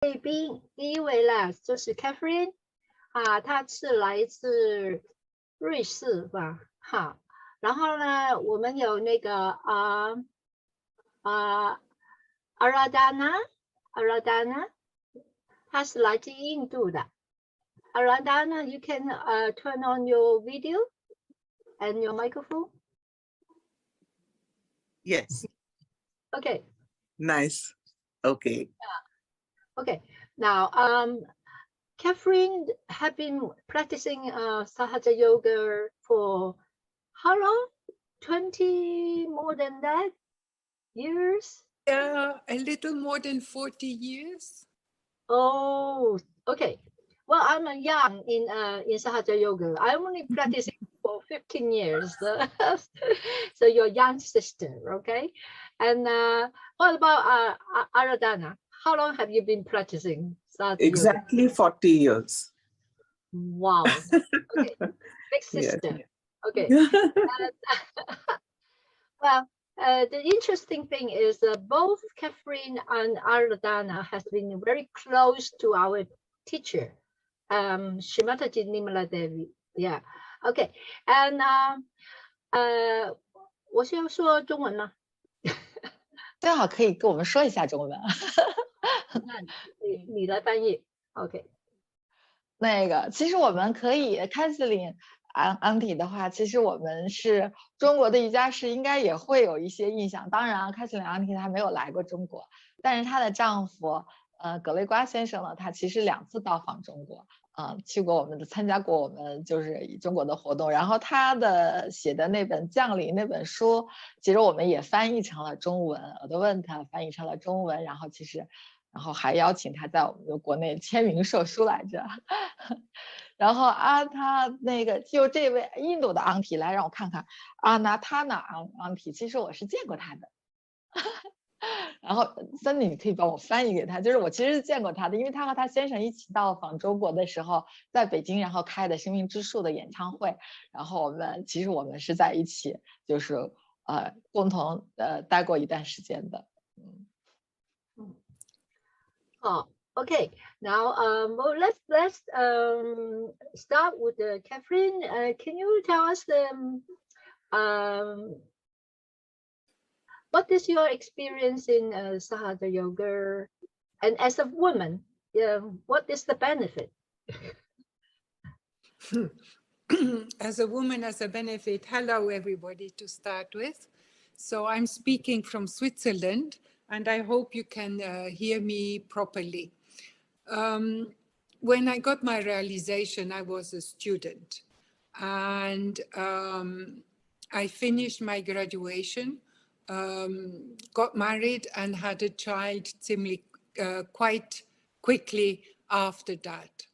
贵宾第一位啦，就是 Catherine 啊，她是来自瑞士吧，哈。然后呢，我们有那个Aradhana， 她是来自印度的。Aradhana, you can turn on your video and your microphone. Yes. Okay. Nice. Okay. Okay. Now, Catherine had been practicing Sahaja Yoga for how long? 20 more than that years? Yeah, a little more than 40 years. Oh, okay. Well, I'm young in Sahaja Yoga. I only practicing for 15 years. So your young sister, okay? And what about Aradhana? How long have you been practicing Sahaja Exactly Yoga? 40 years. Wow. Okay. Big sister. Yes. Okay. Well, the interesting thing is both Catherine and Aradhana has been very close to our teacher, Shri Mataji Nirmala Devi. Yeah. Okay. And 我是要说中文吗？正好可以跟我们说一下中文。那你来翻译。OK。那个，其实我们可以 Kathleen Auntie 的话，其实我们是中国的瑜伽师，应该也会有一些印象。当然 Kathleen Auntie 她没有来过中国，但是她的丈夫葛雷瓜先生呢，他其实2次到访中国，去过参加过我们就是中国的活动。然后他的写的那本《降临》那本书，其实我们也翻译成了中文，我都问他翻译成了中文，然后还邀请他在我们的国内签名售书来着。然后他那个就这位印度的昂体来让我看看Aradhana昂体，其实我是见过他的。然后Sunny你可以帮我翻译给他，就是我其实是见过他的，因为他和他先生一起到访中国的时候，在北京然后开的生命之树的演唱会，然后我们是在一起，就是共同待过一段时间的。Oh, okay. Now, well, let's start with Catherine. Can you tell us what is your experience in Sahaja Yoga, and as a woman, what is the benefit? As a woman, as a benefit, hello everybody to start with. So I'm speaking from Switzerland, and I hope you can hear me properly. When I got my realization, I was a student, and I finished my graduation, got married and had a child quite quickly after that.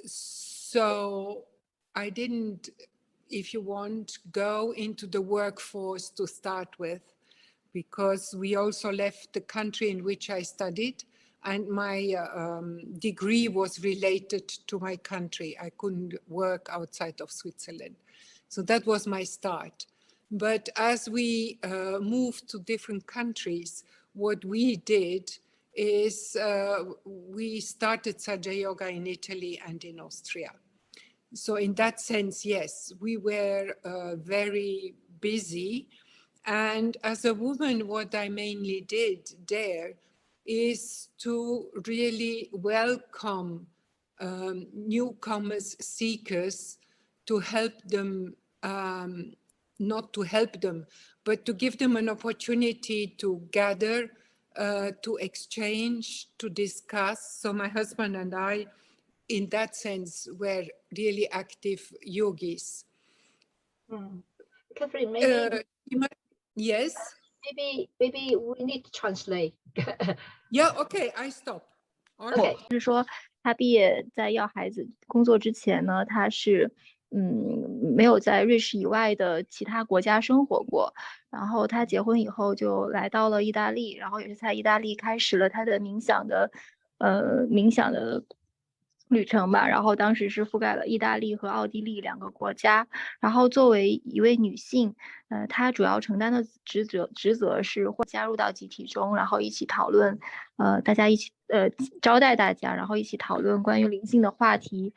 So I didn't, if you want, go into the workforce to start with, because we also left the country in which I studied, and my degree was related to my country. I couldn't work outside of Switzerland. So that was my start. But as we moved to different countries, what we did is we started Sahaja Yoga in Italy and in Austria. So in that sense, yes, we were very busy. And as a woman, what I mainly did there is to really welcome newcomers, seekers, to help them, not to help them, but to give them an opportunity to gather, to exchange, to discuss. So my husband and I, in that sense, were really active yogis. Catherine, maybe yes. Maybe we need to translate. Yeah, okay, I stop. Okay. 就是说，他毕业在要孩子工作之前呢，他是没有在瑞士以外的其他国家生活过。然后他结婚以后就来到了意大利，然后也是在意大利开始了他的冥想的旅程吧，然后当时是覆盖了意大利和奥地利2个国家。然后作为一位女性，她主要承担的职责是会加入到集体中，然后一起讨论，大家一起招待大家，然后一起讨论关于灵性的话题。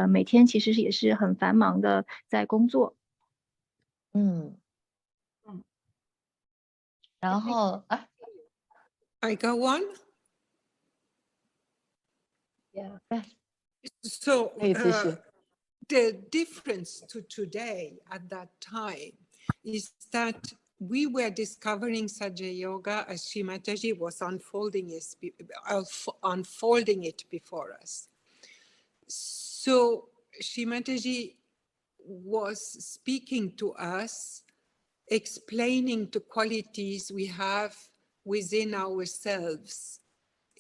每天其实也是很繁忙的在工作。然后I go on. Yeah. So 可以继续。the difference to today at that time is that we were discovering Saja Yoga as Shri Mataji was unfolding it before us. So Shri Mataji was speaking to us, explaining the qualities we have within ourselves,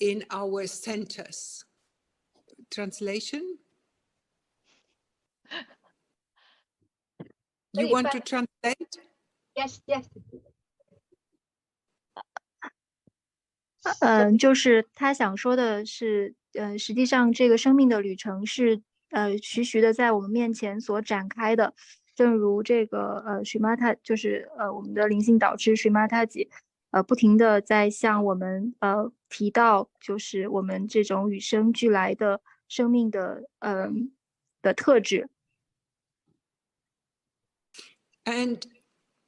in our centers. Translation? You want to translate? Yes. 就是他想说的是，实际上这个生命的旅程是徐徐的在我们面前所展开的，正如这个Shri Mataji，就是我们的灵性导师Shri Mataji，不停的在向我们提到，就是我们这种与生俱来的生命的特质。And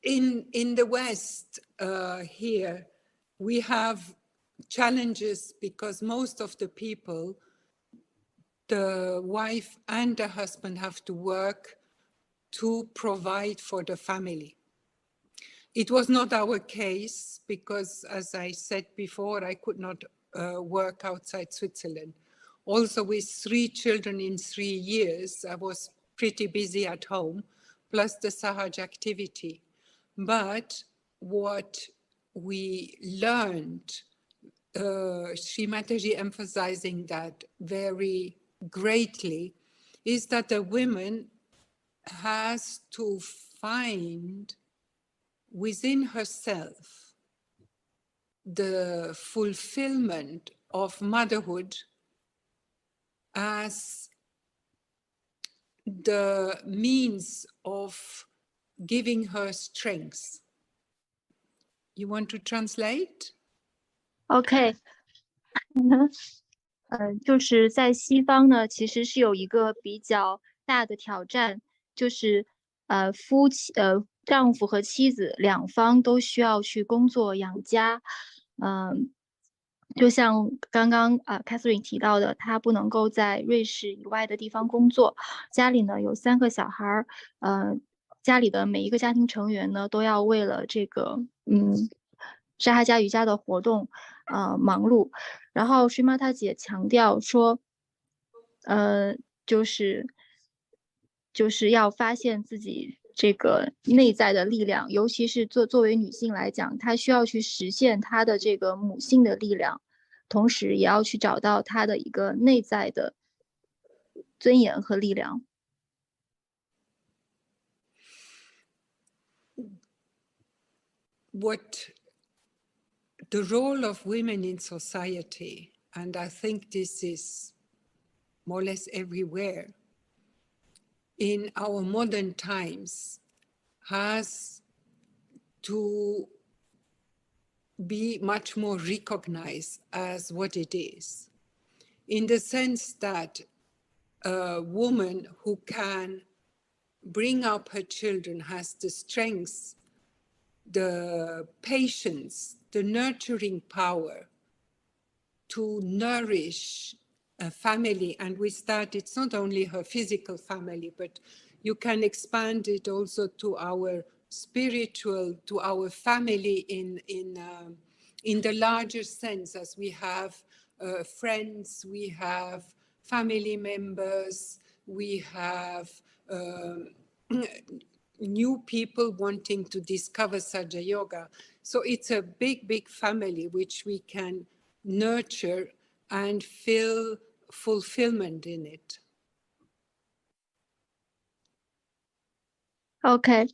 in the West here, we have challenges because most of the people, the wife and the husband have to work to provide for the family. It was not our case because, as I said before, I could not work outside Switzerland. Also, with 3 children in 3 years, I was pretty busy at home, plus the Sahaj activity. But what we learned, Shri Mataji emphasizing that very greatly, is that a woman has to find within herself the fulfillment of motherhood as the means of giving her strength. You want to translate? OK， 就是在西方呢，其实是有一个比较大的挑战，就是丈夫和妻子2方都需要去工作养家。就像刚刚Catherine 提到的，她不能够在瑞士以外的地方工作，家里呢有3个小孩，家里的每一个家庭成员呢都要为了这个沙哈加瑜伽的活动忙碌。然后Shri Mataji也强调说，就是要发现自己这个内在的力量，尤其是作为女性来讲，她需要去实现她的这个母性的力量，同时也要去找到她的一个内在的尊严和力量。What the role of women in society, and I think this is more or less everywhere, in our modern times, has to be much more recognized as what it is, in the sense that a woman who can bring up her children has the strength, the patience, the nurturing power to nourish a family. And with that, it's not only her physical family, but you can expand it also to our spiritual, to our family in the larger sense, as we have friends, we have family members, we have new people wanting to discover Saja Yoga. So it's a big, big family which we can nurture and feel fulfillment in it. OK，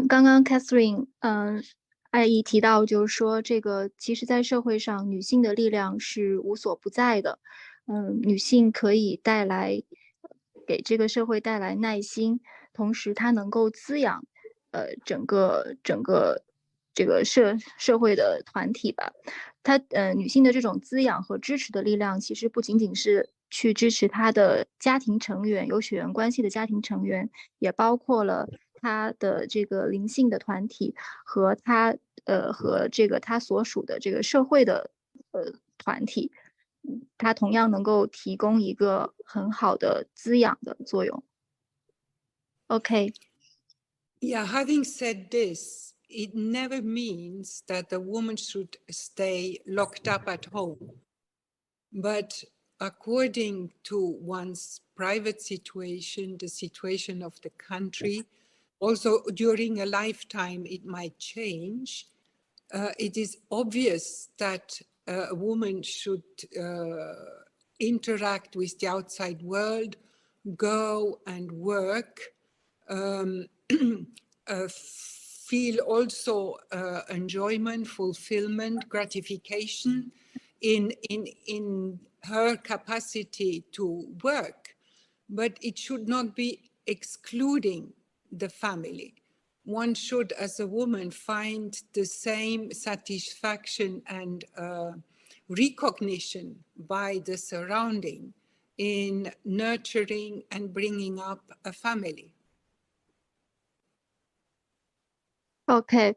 刚刚 Catherine 爱意提到，就是说这个其实在社会上女性的力量是无所不在的。女性可以给这个社会带来耐心，同时它能够滋养整个这个社会的团体吧。女性的这种滋养和支持的力量，其实不仅仅是去支持她的家庭成员，有血缘关系的家庭成员，也包括了她的这个灵性的团体和这个她所属的这个社会的团体，它同样能够提供一个很好的滋养的作用。OK。 Yeah, having said this, it never means that the woman should stay locked up at home. But according to one's private situation, the situation of the country, also during a lifetime, it might change. It is obvious that a woman should interact with the outside world, go and work, feel also enjoyment, fulfillment, gratification in her capacity to work, but it should not be excluding the family. One should, as a woman, find the same satisfaction and recognition by the surrounding in nurturing and bringing up a family. OK，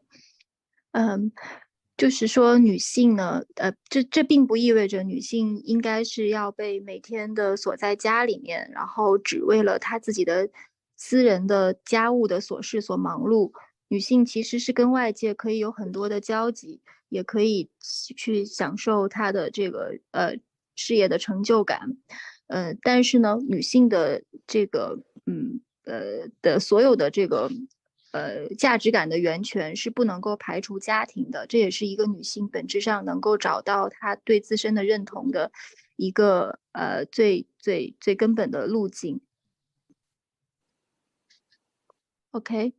就是说女性呢，这并不意味着女性应该是要被每天的锁在家里面，然后只为了她自己的私人的家务的琐事所忙碌。女性其实是跟外界可以有很多的交集，也可以去享受她的这个事业的成就感。但是呢，女性的这个的所有的这个价值感的源泉是不能够排除家庭的，这也是一个女性本质上能够找到她对自身的认同的一个最根本的路径。OK。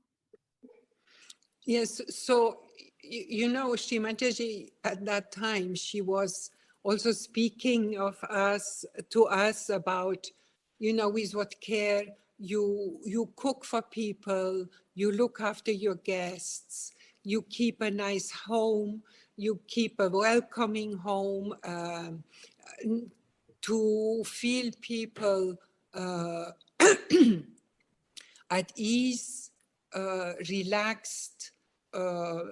Yes, so you know, Shri Mataji at that time, she was also speaking of to us about, you know, with what care you cook for people, you look after your guests, you keep a nice home, you keep a welcoming home, to feel people at ease, relaxed,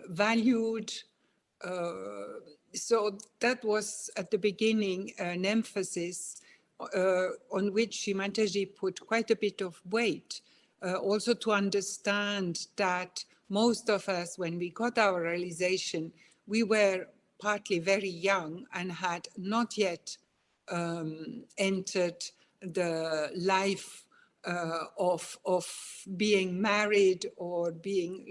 valued. So that was at the beginning an emphasis on which Shri Mataji put quite a bit of weight. Also to understand that most of us, when we got our realization, we were partly very young and had not yet entered the life of being married or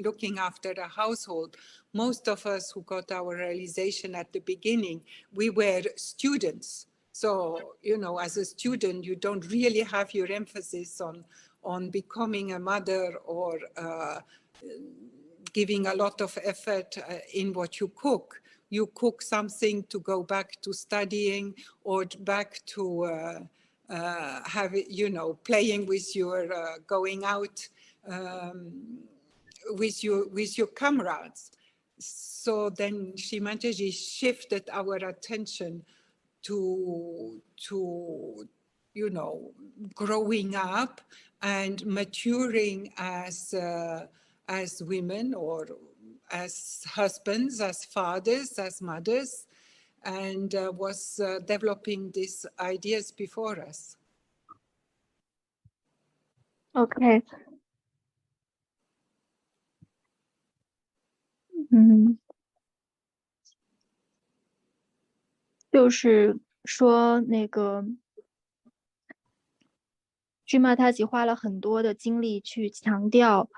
looking after a household. Most of us who got our realization at the beginning, we were students. So, you know, as a student, you don't really have your emphasis on becoming a mother or giving a lot of effort in what you cook. You cook something to go back to studying or back to have it, you know, playing with your, going out with your comrades. So then Shri Mataji shifted our attention to you know, growing up and maturing as women or as husbands, as fathers, as mothers, and was developing these ideas before us. OK。 就是说那个Shri Mataji花了很多的精力去强调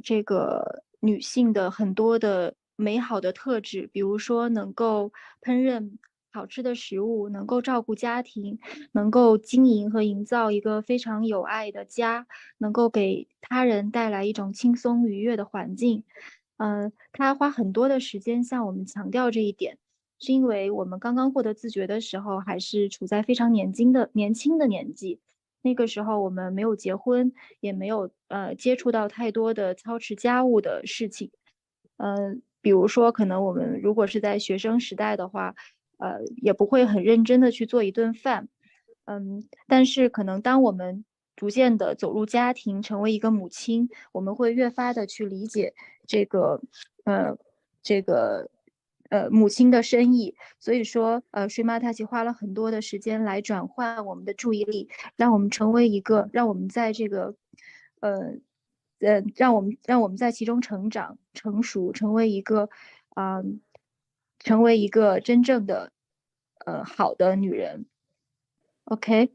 这个女性的很多的美好的特质，比如说能够烹饪好吃的食物，能够照顾家庭，能够经营和营造一个非常有爱的家，能够给他人带来一种轻松愉悦的环境。他花很多的时间向我们强调这一点。是因为我们刚刚获得自觉的时候，还是处在非常年轻的年纪。那个时候我们没有结婚，也没有接触到太多的操持家务的事情。比如说，可能我们如果是在学生时代的话，也不会很认真的去做一顿饭。但是可能当我们逐渐的走入家庭，成为一个母亲，我们会越发的去理解这个母亲的深意。所以说Shri Mataji花了很多的时间来转换我们的注意力，让我们在这个让我们在其中成长成熟，成为一个真正的好的女人。OK，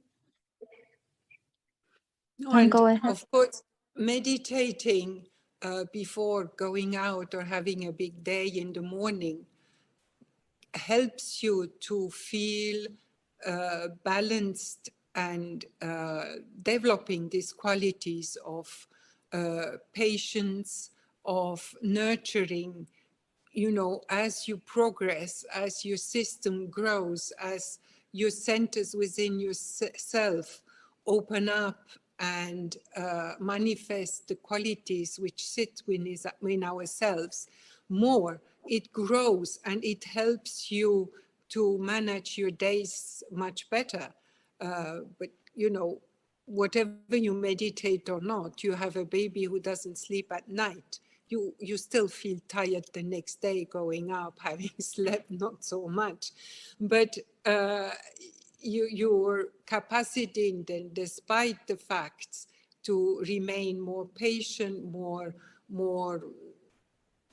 And go ahead. of course, meditating before going out or having a big day in the morning helps you to feel balanced and developing these qualities of patience, of nurturing. You know, as you progress, as your system grows, as your centers within yourself open up and manifest the qualities which sit within ourselves more, it grows and it helps you to manage your days much better. But, you know, whatever you meditate or not, you have a baby who doesn't sleep at night. You still feel tired the next day going up, having slept not so much. But your capacity, then, despite the facts, to remain more patient, more,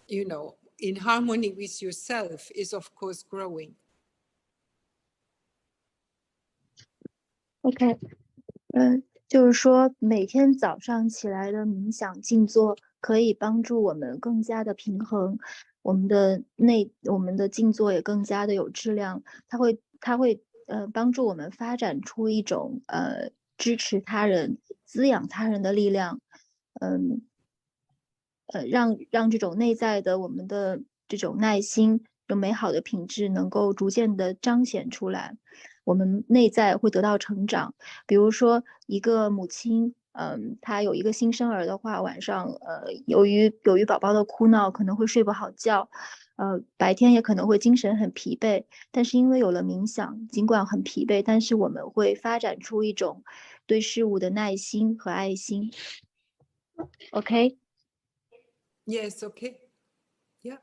you know, in harmony with yourself is, of course, growing. OK， 就是说每天早上起来的冥想静坐可以帮助我们更加的平衡，我们的静坐也更加的有质量。它会帮助我们发展出一种支持他人、滋养他人的力量。让这种内在的我们的这种耐心、有美好的品质能够逐渐的彰显出来，我们内在会得到成长。比如说一个母亲，她有一个新生儿的话，晚上由于宝宝的哭闹，可能会睡不好觉，白天也可能会精神很疲惫。但是因为有了冥想，尽管很疲惫，但是我们会发展出一种对事物的耐心和爱心。OK。Yes, okay. Yeah.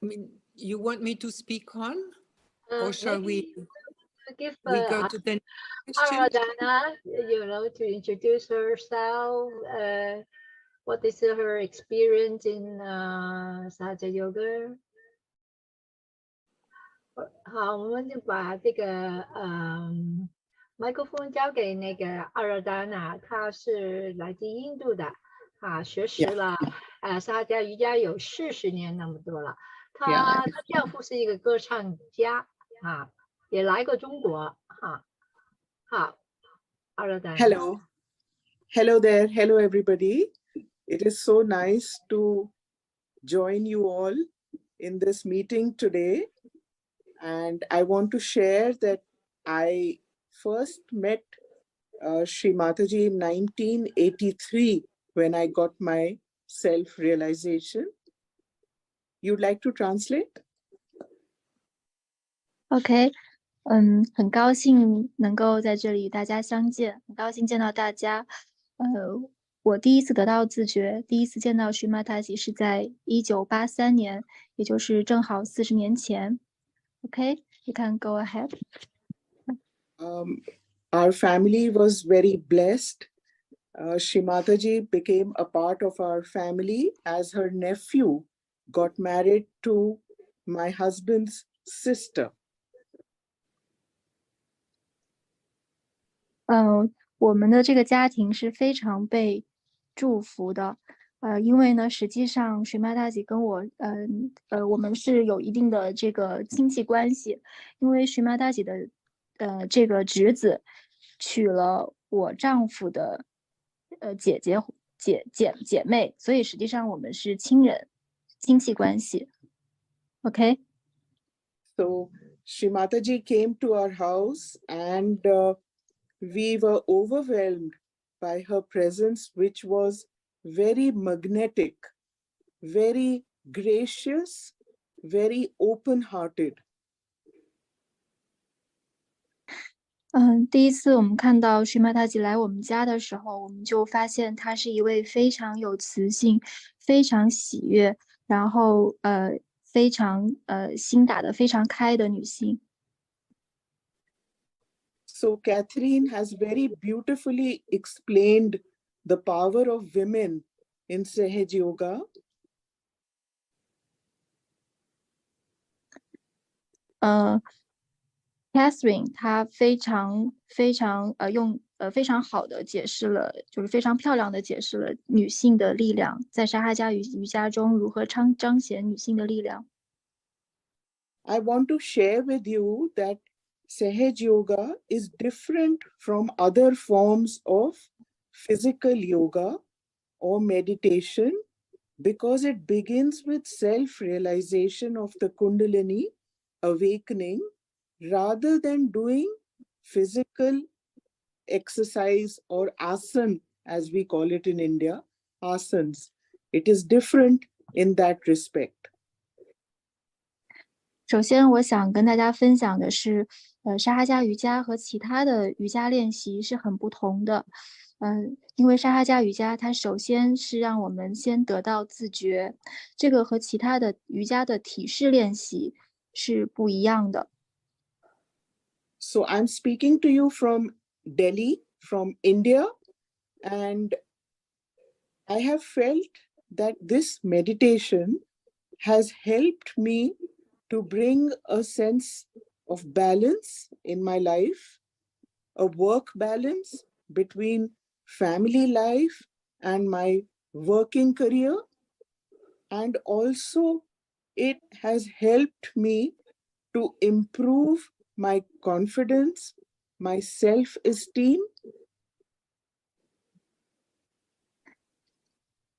I mean, you want me to speak on? Or shall we give go to the next question? Aradhana, you know, to introduce herself. What is her experience in Sahaja Yoga? 好，我们就把这个麦克风交给那个Aradhana，她是来自印度的。学习了沙家瑜伽有40年那么多了。她丈夫是一个歌唱家也来过中国好Hello there. Hello everybody. It is so nice to join you all in this meeting today, and I want to share that I first met Shri Mataji in 1983 when I got my self-realization. You'd like to translate? OK， 很高兴能够在这里与大家相见，很高兴见到大家。我第一次得到自觉，第一次见到Shri Mataji是在1983年，也就是正好40年前。OK， you can go ahead. Our family was very blessed. Shri Mataji became a part of our family as her nephew got married to my husband's sister. 我们的这个家庭是非常被祝福的，因为呢，实际上Shri Mataji跟我，我们是有一定的这个亲戚关系，因为Shri Mataji的这个侄子娶了我丈夫的姐妹，所以实际上我们是亲戚关系。OK。So Shri Mataji came to our house and we were overwhelmed by her presence, which was very magnetic, very gracious, very open-hearted. 第一次我们看到Shri Mataji来我们家的时候，我们就发现她是一位非常有磁性、非常喜悦，然后非常心打得非常开的女性。So Catherine has very beautifully explained the power of women in Sahaj Yoga. Catherine 她非常好的解释了，就是非常漂亮的解释了女性的力量，在沙哈加瑜伽中如何彰显女性的力量。I want to share with you that Sahaj Yoga is different from other forms of physical yoga or meditation because it begins with self-realization of the Kundalini, awakening, rather than doing physical exercise or asana, as we call it in India, asanas. It is different in that respect. 首先，我想跟大家分享的是，沙哈加瑜伽和其他的瑜伽练习是很不同的。因为沙哈加瑜伽，它首先是让我们先得到自觉，这个和其他的瑜伽的体式练习是不一样的。So I'm speaking to you from Delhi, from India, and I have felt that this meditation has helped me to bring a sense of balance in my life, a work balance between family life and my working career. And also it has helped me to improve my confidence, my self-esteem.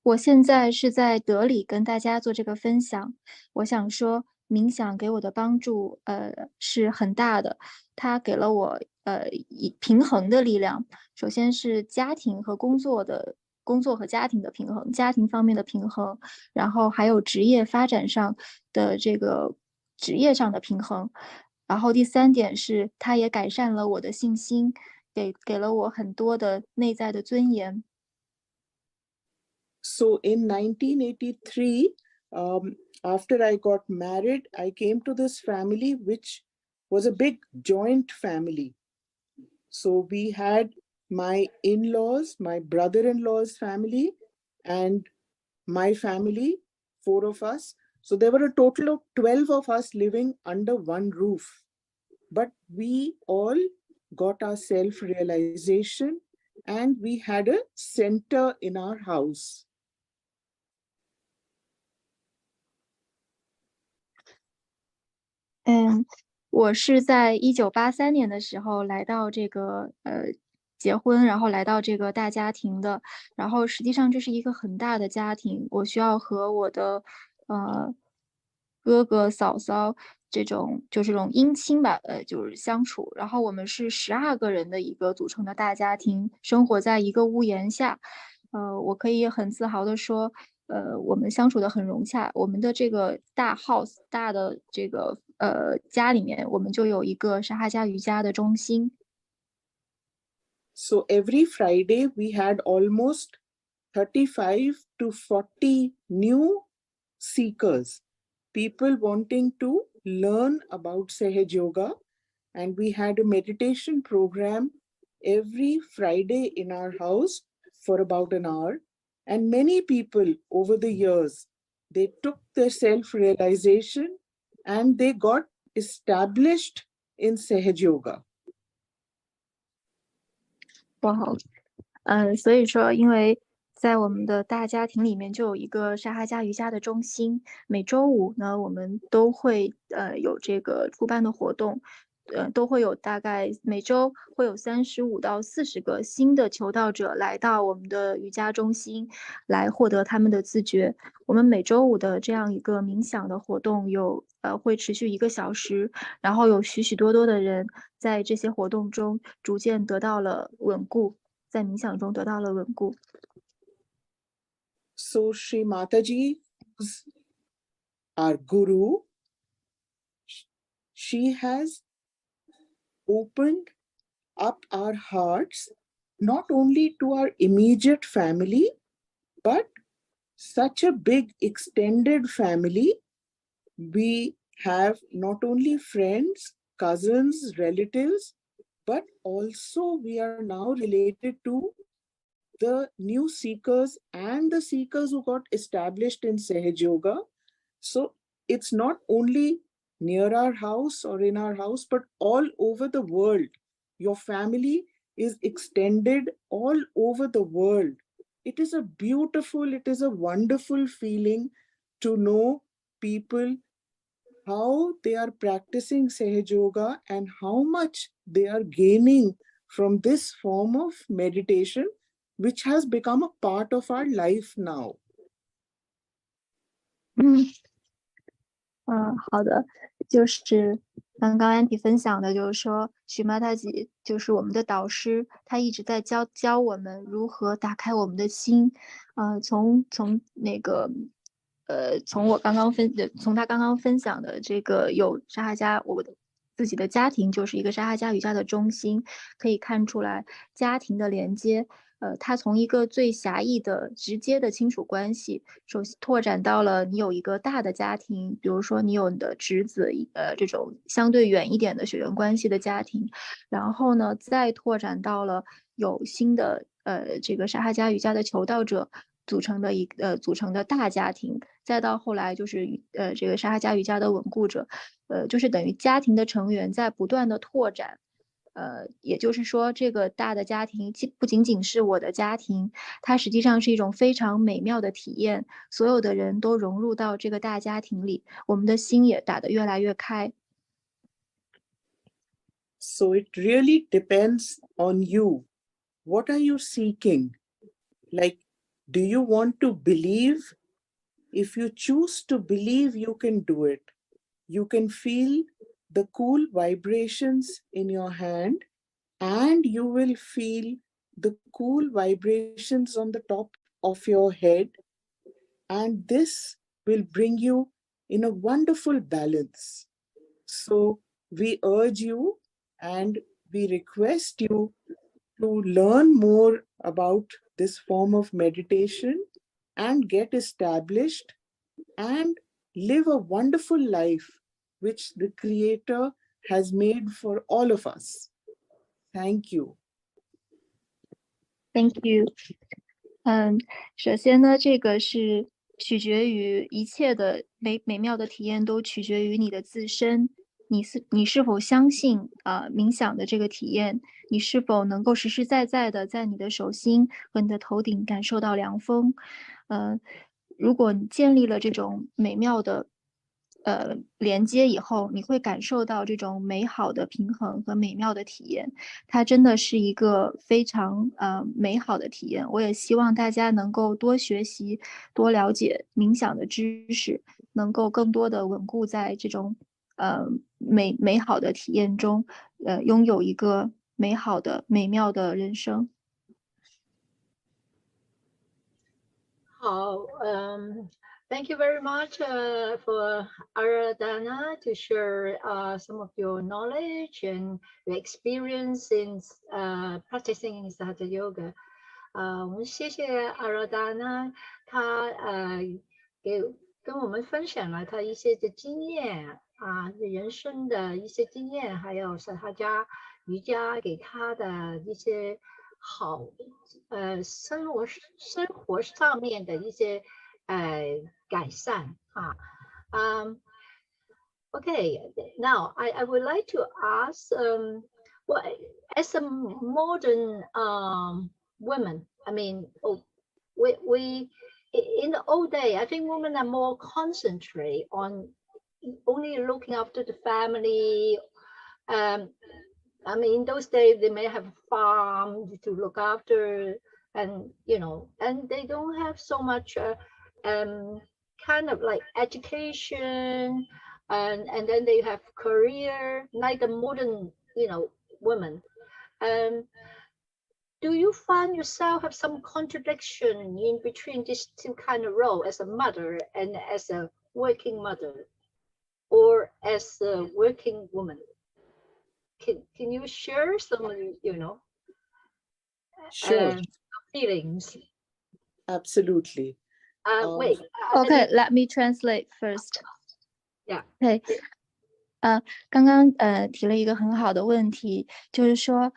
我现在是在德里跟大家做这个分享。我想说，冥想给我的帮助，是很大的。它给了我平衡的力量。首先是家庭和工作和家庭的平衡，家庭方面的平衡，然后还有职业发展上的这个职业上的平衡。然后第三点是，它也改善了我的信心，给了我很多的内在的尊严。So in 1983, after I got married, I came to this family, which was a big joint family. So we had my in-laws, my brother-in-law's family, and my family, 4 of us. So there were a total of 12 of us living under one roof. But we all got our self-realization and we had a center in our house. 我是在1983年的时候来到这个结婚，然后来到这个大家庭的。然后实际上这是一个很大的家庭，我需要和我的哥哥嫂嫂这种姻亲吧，就是相处。然后我们是12个人的一个组成的大家庭，生活在一个屋檐下。我可以很自豪的说，我们相处的很融洽。我们的这个大 house 大的这个家里面，我们就有一个沙哈加瑜伽的中心。So every Friday we had almost 35 to 40 new seekers, people wanting to learn about Sahaj Yoga, and we had a meditation program every Friday in our house for about an hour. And many people over the years, they took their self-realization and they got established in Sahaj Yoga. 哇，所以说，因为在我们的大家庭里面就有一个沙哈加瑜伽的中心，每周五呢，我们都会有这个出班的活动。都会有大概每周会有35到40个新的求道者来到我们的瑜伽中心来获得他们的自觉。我们每周五的这样一个冥想的活动会持续1个小时，然后有许许多多的人在这些活动中逐渐得到了稳固，在冥想中得到了稳固。So Shri Mataji, our guru, she has opened up our hearts not only to our immediate family, but such a big extended family. We have not only friends, cousins, relatives, but also we are now related to the new seekers and the seekers who got established in Sahaj Yoga. So it's not only near our house or in our house, but all over the world. Your family is extended all over the world. It is a beautiful, it is a wonderful feeling to know people, how they are practicing Sahaj Yoga and how much they are gaining from this form of meditation, which has become a part of our life now. 好的，就是刚刚安迪分享的，就是说许玛塔吉就是我们的导师，他一直在教我们如何打开我们的心。从他刚刚分享的这个有沙哈加，我自己的家庭就是一个沙哈加瑜伽的中心，可以看出来家庭的连接。他从一个最狭义的直接的亲属关系，拓展到了你有一个大的家庭，比如说你有你的侄子，这种相对远一点的血缘关系的家庭，然后呢，再拓展到了有新的这个沙哈加瑜伽的求道者组成的大家庭，再到后来就是这个沙哈加瑜伽的稳固者，就是等于家庭的成员在不断的拓展。也就是说，这个大的家庭不仅仅是我的家庭，它实际上是一种非常美妙的体验。所有的人都融入到这个大家庭里，我们的心也打得越来越开。So it really depends on you. What are you seeking? Like, do you want to believe? If you choose to believe, you can do it. You can feel the cool vibrations in your hand, and you will feel the cool vibrations on the top of your head, and this will bring you in a wonderful balance. So we urge you and we request you to learn more about this form of meditation and get established and live a wonderful life which the Creator has made for all of us. Thank you. Thank you. 首先呢，这个是取决于一切的美妙的体验都取决于你的自身，你是否相信冥想的这个体验，你是否能够实实在在的在你的手心和你的头顶感受到凉风。如果你建立了这种美妙的连接以后，你会感受到这种美好的平衡和美妙的体验，它真的是一个非常美好的体验。我也希望大家能够多学习多了解冥想的知识，能够更多的稳固在这种美好的体验中，拥有一个美好的美妙的人生。好，thank you very much for Aradhana to share some of your knowledge and your experience in practicing Hatha Yoga. 我们谢谢 Aradhana， 她跟我们分享了她一些的经验人生的一些经验，还有是她家瑜伽给她的一些好生活上面的一些改善Okay, now I would like to ask, well, as a modern women, I mean, we in the old day, I think women are more concentrate on only looking after the family, I mean, in those days, they may have a farm to look after, and and they don't have so much kind of like education, and then they have career like the modern women. Do you find yourself have some contradiction in between these two kind of roles, as a mother and as a working mother, or as a working woman? Can you share some Sure. feelings? Absolutely. Wait. Okay, let me translate first. Yeah. Okay. 刚刚提了一个很好的问题，就是说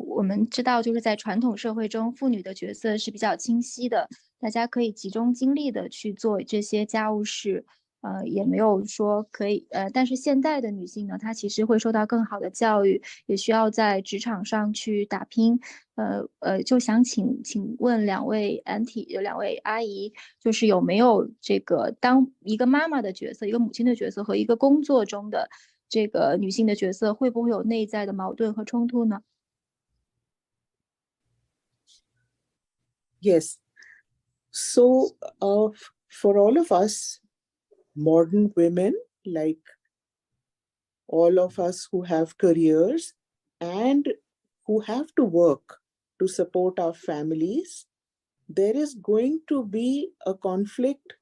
我们知道就是在传统社会中，妇女的角色是比较清晰的，大家可以集中精力的去做这些家务事，也没有说可以但是现代的女性呢，她其实会受到更好的教育，也需要在职场上去打拼。就想请问两位 auntie 有两位阿姨，就是有没有这个当一个妈妈的角色，一个母亲的角色和一个工作中的这个女性的角色，会不会有内在的矛盾和冲突呢？ Yes. So for all of us modern women, like all of us who have careers and who have to work to support our families, there is going to be a conflict,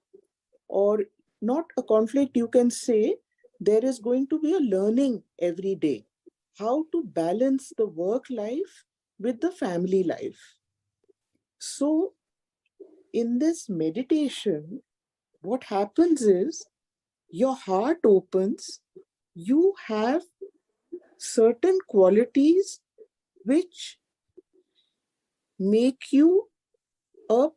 or not a conflict, you can say there is going to be a learning every day, how to balance the work life with the family life. So in this meditation, what happens is your heart opens, you have certain qualities which make you a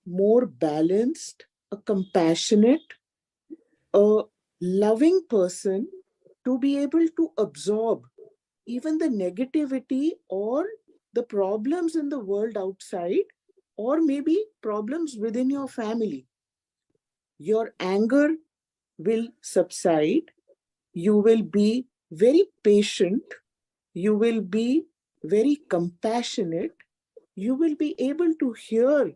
more balanced, a compassionate, a loving person, to be able to absorb even the negativity or the problems in the world outside, or maybe problems within your family. Your anger will subside. You will be very patient. You will be very compassionate. You will be able to hear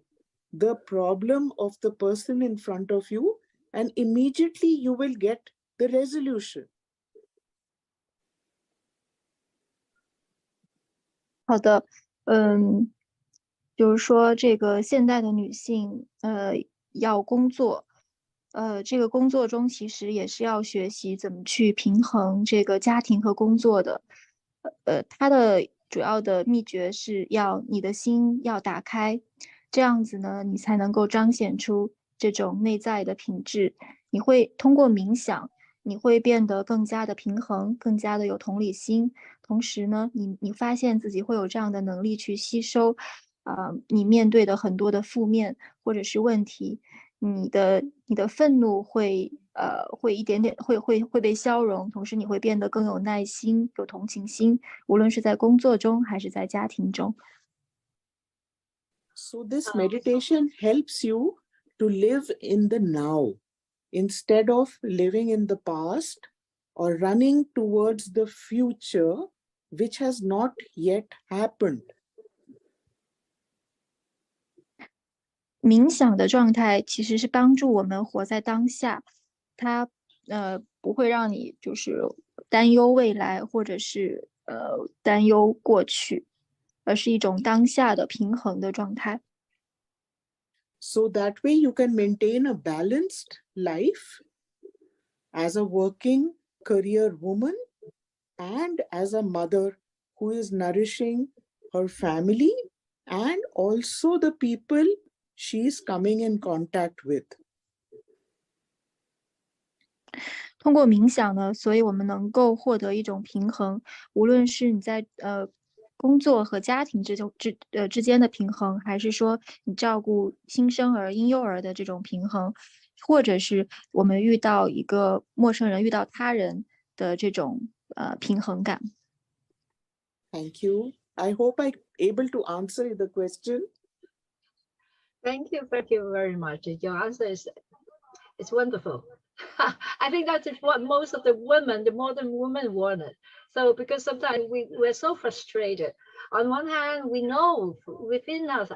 the problem of the person in front of you, and immediately you will get the resolution. 好的，就是说这个现代的女性，要工作，这个工作中其实也是要学习怎么去平衡这个家庭和工作的，它的主要的秘诀是要你的心要打开，这样子呢，你才能够彰显出这种内在的品质。你会通过冥想，你会变得更加的平衡，更加的有同理心。同时呢，你发现自己会有这样的能力去吸收，你面对的很多的负面或者是问题，你的愤怒会一点点会被消融，同时你会变得更有耐心、有同情心，无论是在工作中还是在家庭中。So this meditation helps you to live in the now, instead of living in the past or running towards the future, which has not yet happened. 冥想的状态其实是帮助我们活在当下，它不会让你就是担忧未来或者是担忧过去，而是一种当下的平衡的状态。So that way you can maintain a balanced life as a working career woman and as a mother who is nourishing her family and also the people she is coming in contact with. 通过冥想呢，所以我们能够获得一种平衡，无论是你在工作和家庭之间的平衡，还是说你照顾新生儿、婴幼儿的这种平衡，或者是我们遇到一个陌生人、遇到他人的这种平衡感。Thank you. I hope I'm able to answer the question. Thank you very much. Your answer is wonderful. I think that's what most of the women, the modern women wanted. So because sometimes we're so frustrated. On one hand, we know within us,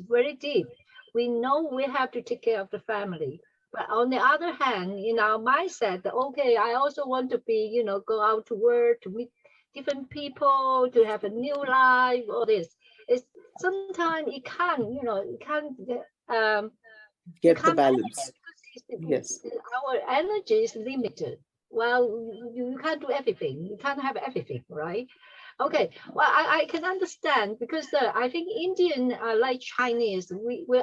very deep, we know we have to take care of the family. But on the other hand, in our mindset, that, okay, I also want to be, go out to work, to meet different people, to have a new life, all this. It's sometimes it can't, it can't get the balance. Yes. Our energy is limited. Well, you can't do everything. You can't have everything, right? Okay. Well, I can understand because I think Indian, like Chinese,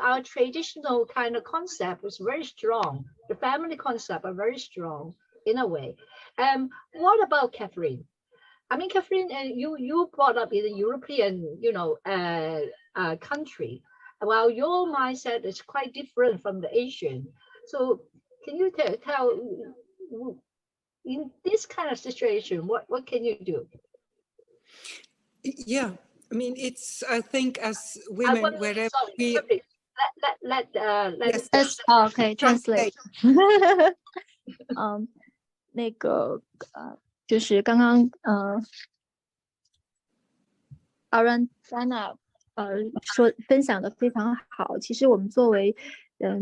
our traditional kind of concept was very strong. The family concept are very strong in a way. What about Catherine? I mean, Catherine, you brought up in a European, country, while your mindset is quite different from the Asian. So, can you tell in this kind of situation, what can you do? Yeah, I mean, I think as women, wherever we... Yes. Okay, translate. 那个就是刚刚Aradhana分享的非常好。其实我们作为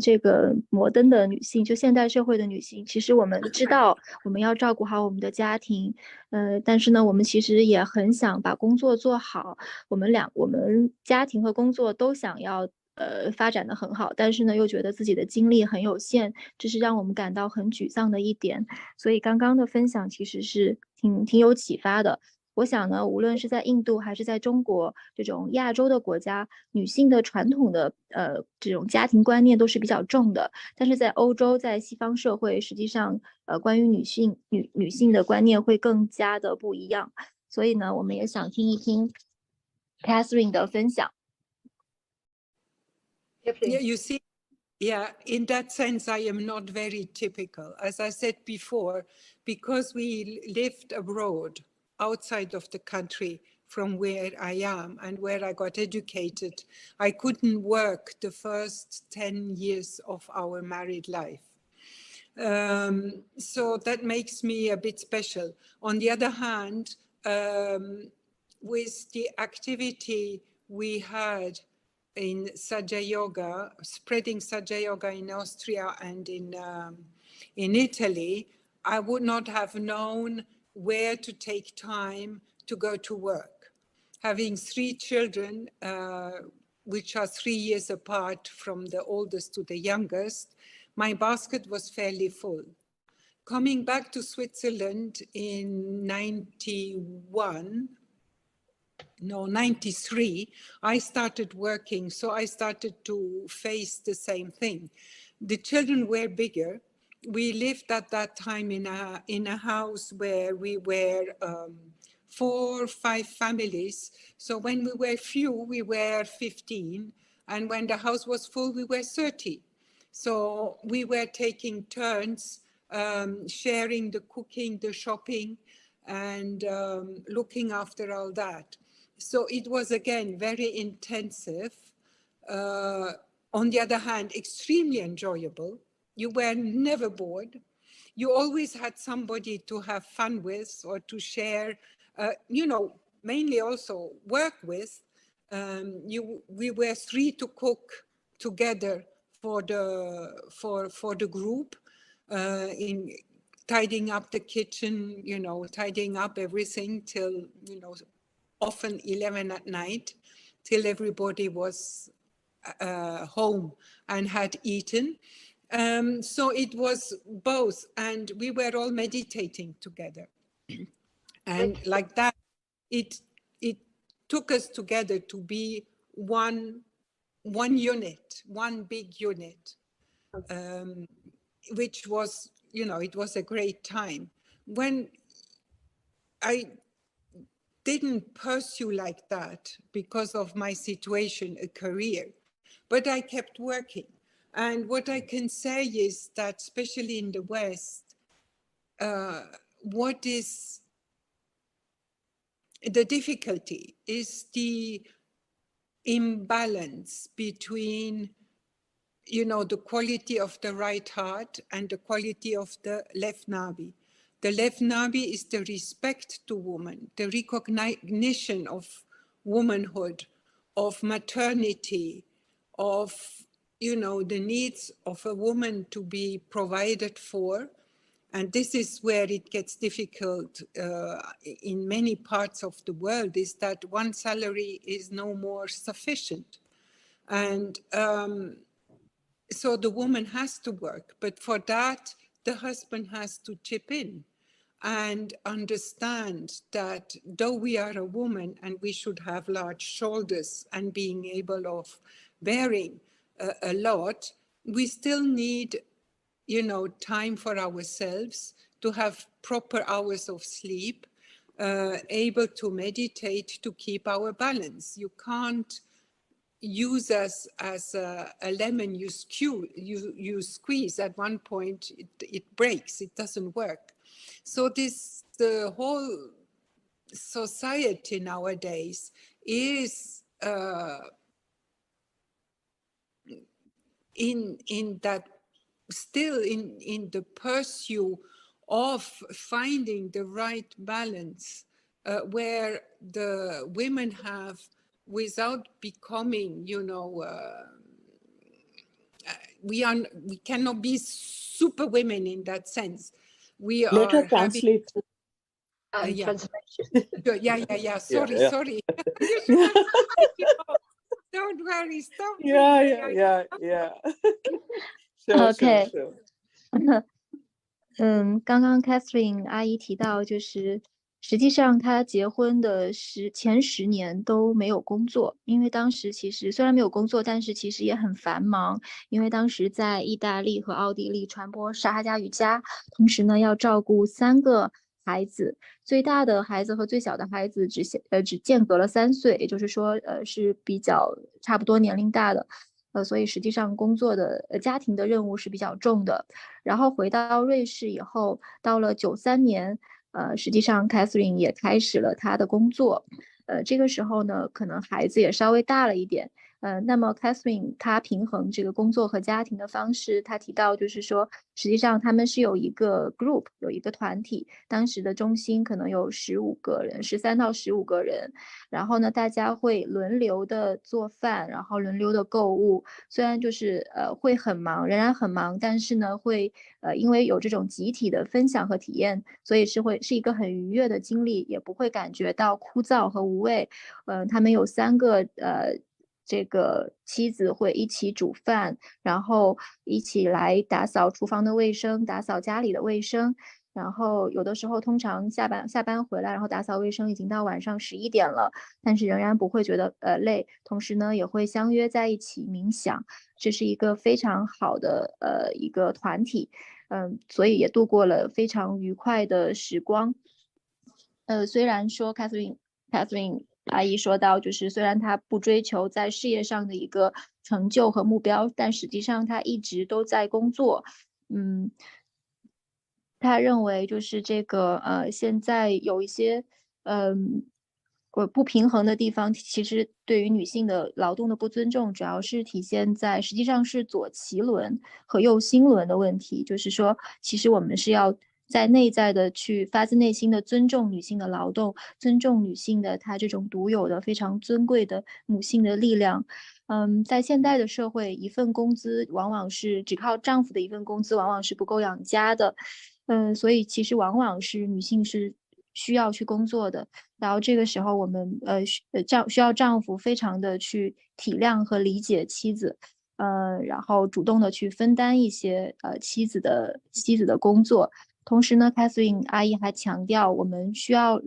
这个摩登的女性，就现代社会的女性，其实我们知道我们要照顾好我们的家庭，但是呢，我们其实也很想把工作做好。我们家庭和工作都想要发展的很好，但是呢，又觉得自己的精力很有限，这是让我们感到很沮丧的一点。所以刚刚的分享其实是挺有启发的。我想呢，无论是在印度还是在中国这种亚洲的国家，女性的传统的这种家庭观念都是比较重的。但是在欧洲，在西方社会，实际上关于女性的观念会更加的不一样。所以呢，我们也想听一听 Catherine 的分享。Yeah, you see, yeah, in that sense, I am not very typical. As I said before, because we lived abroad, outside of the country from where I am and where I got educated, I couldn't work the first 10 years of our married life. So that makes me a bit special. On the other hand, with the activity we had in Saja Yoga, spreading Saja Yoga in Austria and in Italy, I would not have known where to take time to go to work. Having 3 children, which are 3 years apart from the oldest to the youngest, my basket was fairly full. Coming back to Switzerland in 93, I started working, so I started to face the same thing. The children were bigger. We lived at that time in a house where we were 4 or 5 families. So when we were few, we were 15. And when the house was full, we were 30. So we were taking turns, sharing the cooking, the shopping, and looking after all that. So it was, again, very intensive. On the other hand, extremely enjoyable. You were never bored. You always had somebody to have fun with or to share, mainly also work with. We were 3 to cook together for the group, in tidying up the kitchen, tidying up everything till, often 11 at night, till everybody was home and had eaten. So it was both, and we were all meditating together. And like that, it took us together to be one unit, one big unit, which was, it was a great time. When I didn't pursue like that because of my situation, a career, but I kept working. And what I can say is that, especially in the West, what is the difficulty is the imbalance between the quality of the right heart and the quality of the left nabi. The left nabi is the respect to woman, the recognition of womanhood, of maternity, of, the needs of a woman to be provided for. And this is where it gets difficult in many parts of the world, is that one salary is no more sufficient. And so the woman has to work, but for that, the husband has to chip in and understand that though we are a woman and we should have large shoulders and being able of bearing a lot, we still need, time for ourselves, to have proper hours of sleep, able to meditate, to keep our balance. You can't use us as a lemon you squeeze. At one point it breaks, it doesn't work. So the whole society nowadays is in that, still in the pursuit of finding the right balance, where the women have, without becoming, we cannot be super women in that sense. We Let her are having translate. Translation. Yeah. Sorry. You should have Don't worry. Stop. Yeah. Sure. Okay. 刚刚 Catherine 阿姨提到，就是实际上她结婚的前10年都没有工作，因为当时其实虽然没有工作，但是其实也很繁忙，因为当时在意大利和奥地利传播沙哈加瑜伽，同时呢要照顾3个孩子，最大的孩子和最小的孩子只间隔了3岁，也就是说是比较差不多年龄大的。所以实际上工作的家庭的任务是比较重的。然后回到瑞士以后，到了93年，实际上 Catherine 也开始了她的工作。这个时候呢，可能孩子也稍微大了一点。那么 Catherine 她平衡这个工作和家庭的方式，她提到就是说，实际上他们是有一个 group， 有一个团体，当时的中心可能有15个人，13到15个人，然后呢，大家会轮流的做饭，然后轮流的购物，虽然就是会很忙，仍然很忙，但是呢会因为有这种集体的分享和体验，所以是一个很愉悦的经历，也不会感觉到枯燥和无味。他们有3个这个妻子会一起煮饭，然后一起来打扫厨房的卫生，打扫家里的卫生，然后有的时候通常下班回来，然后打扫卫生已经到晚上11点了，但是仍然不会觉得累，同时呢也会相约在一起冥想，这是一个非常好的一个团体，所以也度过了非常愉快的时光。虽然说 Catherine 阿姨说到，就是虽然她不追求在事业上的一个成就和目标，但实际上她一直都在工作。她认为就是这个现在有一些不平衡的地方，其实对于女性的劳动的不尊重，主要是体现在实际上是左脐轮和右心轮的问题，就是说其实我们是要在内在的去发自内心的尊重女性的劳动，尊重女性的她这种独有的非常尊贵的母性的力量。在现代的社会，一份工资往往是只靠丈夫的一份工资往往是不够养家的，所以其实往往是女性是需要去工作的。然后这个时候我们需要丈夫非常的去体谅和理解妻子，然后主动的去分担一些妻子的工作。同时呢 Catherine 阿姨还强调，我们需要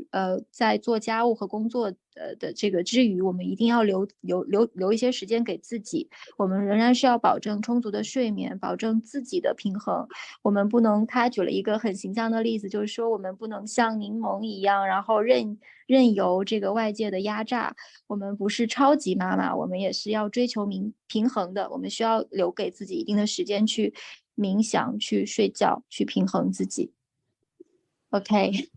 在做家务和工作的这个之余，我们一定要留一些时间给自己，我们仍然是要保证充足的睡眠，保证自己的平衡。我们不能，他举了一个很形象的例子，就是说我们不能像柠檬一样，然后任由这个外界的压榨。我们不是超级妈妈，我们也是要追求平衡的，我们需要留给自己一定的时间去冥想，去睡觉，去平衡自己。Okay.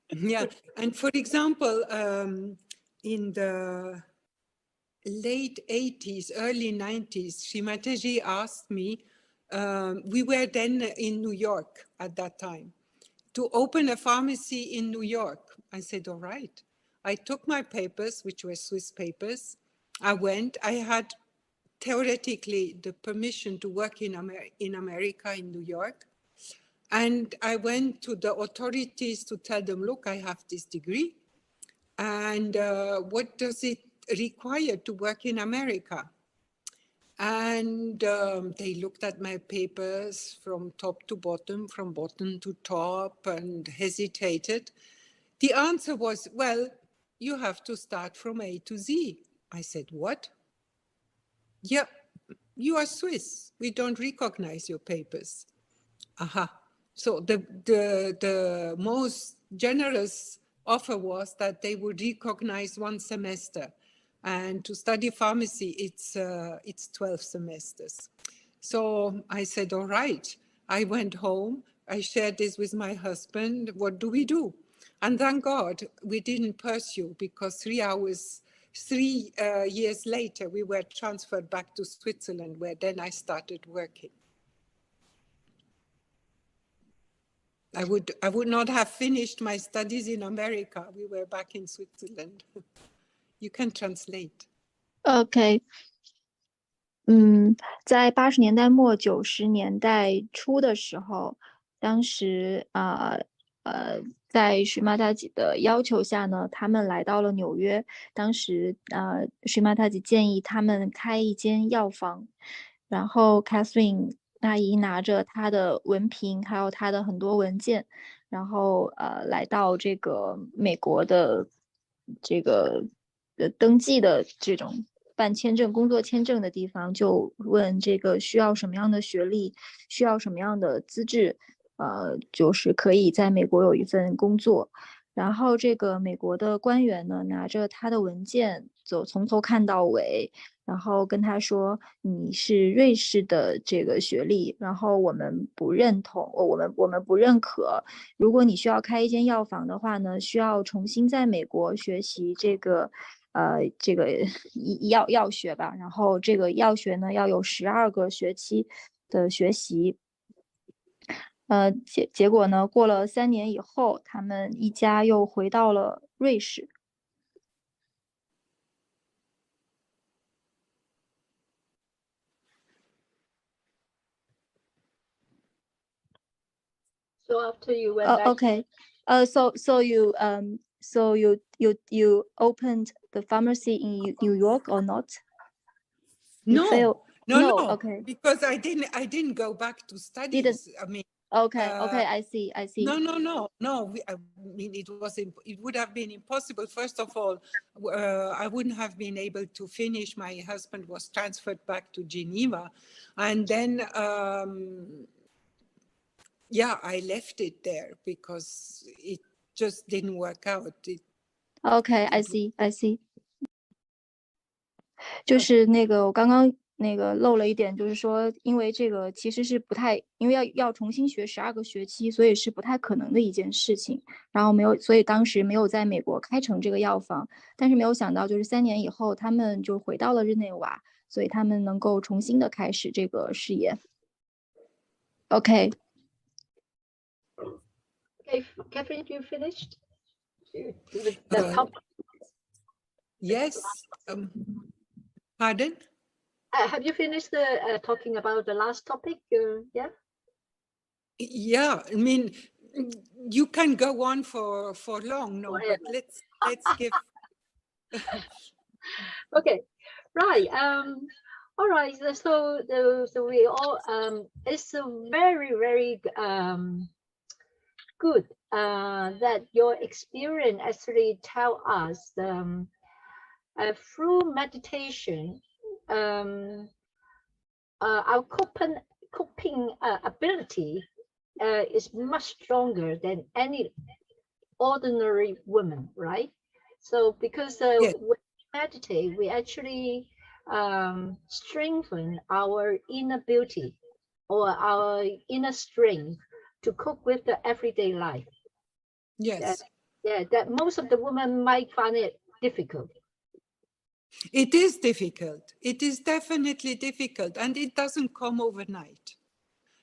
Yeah, and for example, in late 80s, early 90s, Shri Mataji asked me, we were then in New York at that time, to open a pharmacy in New York. I said, all right. I took my papers, which were Swiss papers. I went. I had theoretically the permission to work in America, in New York. And I went to the authorities to tell them, look, I have this degree. And what does it require to work in America? And they looked at my papers from top to bottom, from bottom to top, and hesitated. The answer was, well, you have to start from A to Z. I said, what? Yeah, you are Swiss. We don't recognize your papers. Aha. So the most generous offer was that they would recognize 1 semester. And to study pharmacy, it's 12 semesters. So I said, all right. I went home. I shared this with my husband. What do we do? And thank God we didn't pursue, because 3 years later, we were transferred back to Switzerland, where then I started working. I would not have finished my studies in America. We were back in Switzerland. You can translate. OK， 在80年代末90年代初的时候，当时在Shri Mataji的要求下呢，他们来到了纽约。当时Shri Mataji建议他们开一间药房，然后 Catherine 阿姨拿着她的文凭，还有她的很多文件，然后来到这个美国的这个登记的这种办签证、工作签证的地方，就问这个需要什么样的学历，需要什么样的资质，就是可以在美国有一份工作。然后这个美国的官员呢，拿着他的文件从头看到尾，然后跟他说，你是瑞士的这个学历，然后我们不认同，我们不认可。如果你需要开一间药房的话呢，需要重新在美国学习这个药学吧，然后这个药学呢要有12个学期的学习。结果呢，过了3年以后，他们一家又回到了瑞士。So after you went back. Okay. So you opened the pharmacy in New York or not? No. Okay. Because I didn't go back to studies. I mean. Okay. I see. No. I mean, it would have been impossible. First of all, I wouldn't have been able to finish. My husband was transferred back to Geneva, and then I left it there because it just didn't work out. Okay, I see. 就是那个我刚刚漏了一点，就是说，因为这个其实是不太，因为要重新学12个学期，所以是不太可能的一件事情。然后所以当时没有在美国开成这个药房，但是没有想到，就是3年以后，他们就回到了日内瓦，所以他们能够重新的开始这个事业。Okay. Okay, Catherine, you finished? Yes. Pardon? Have you finished talking about the last topic? Yeah. Yeah, I mean, you can go on for long, no, but let's give. Okay, right. All right. So we all it's very, very good that your experience actually tell us through meditation, our coping ability is much stronger than any ordinary woman, right? So because Yes. when we meditate, we actually strengthen our inner beauty or our inner strength to cope with the everyday life. Yes. That most of the women might find it difficult. It is difficult. It is definitely difficult, and it doesn't come overnight.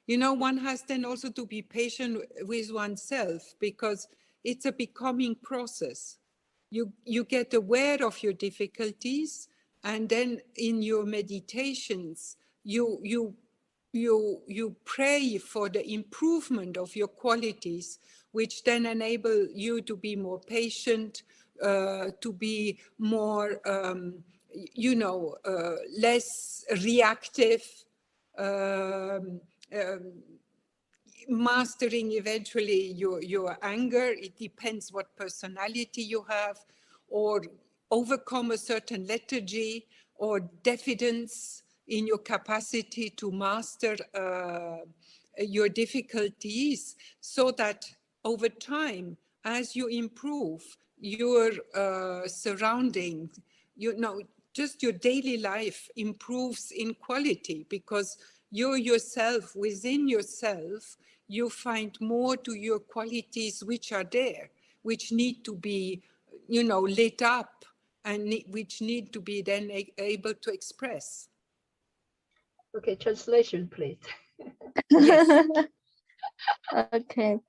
You know, one has then also to be patient with oneself, because it's a becoming process. You get aware of your difficulties, and then in your meditations, you pray for the improvement of your qualities, which then enable you to be more patient, to be more, less reactive, mastering eventually your anger. It depends what personality you have, or overcome a certain lethargy or diffidence in your capacity to master your difficulties, so that over time, as you improve your surroundings, just your daily life improves in quality, because you yourself, within yourself, you find more to your qualities which are there, which need to be, lit up, and which need to be then able to express. Okay, translation, please. Yes. OK，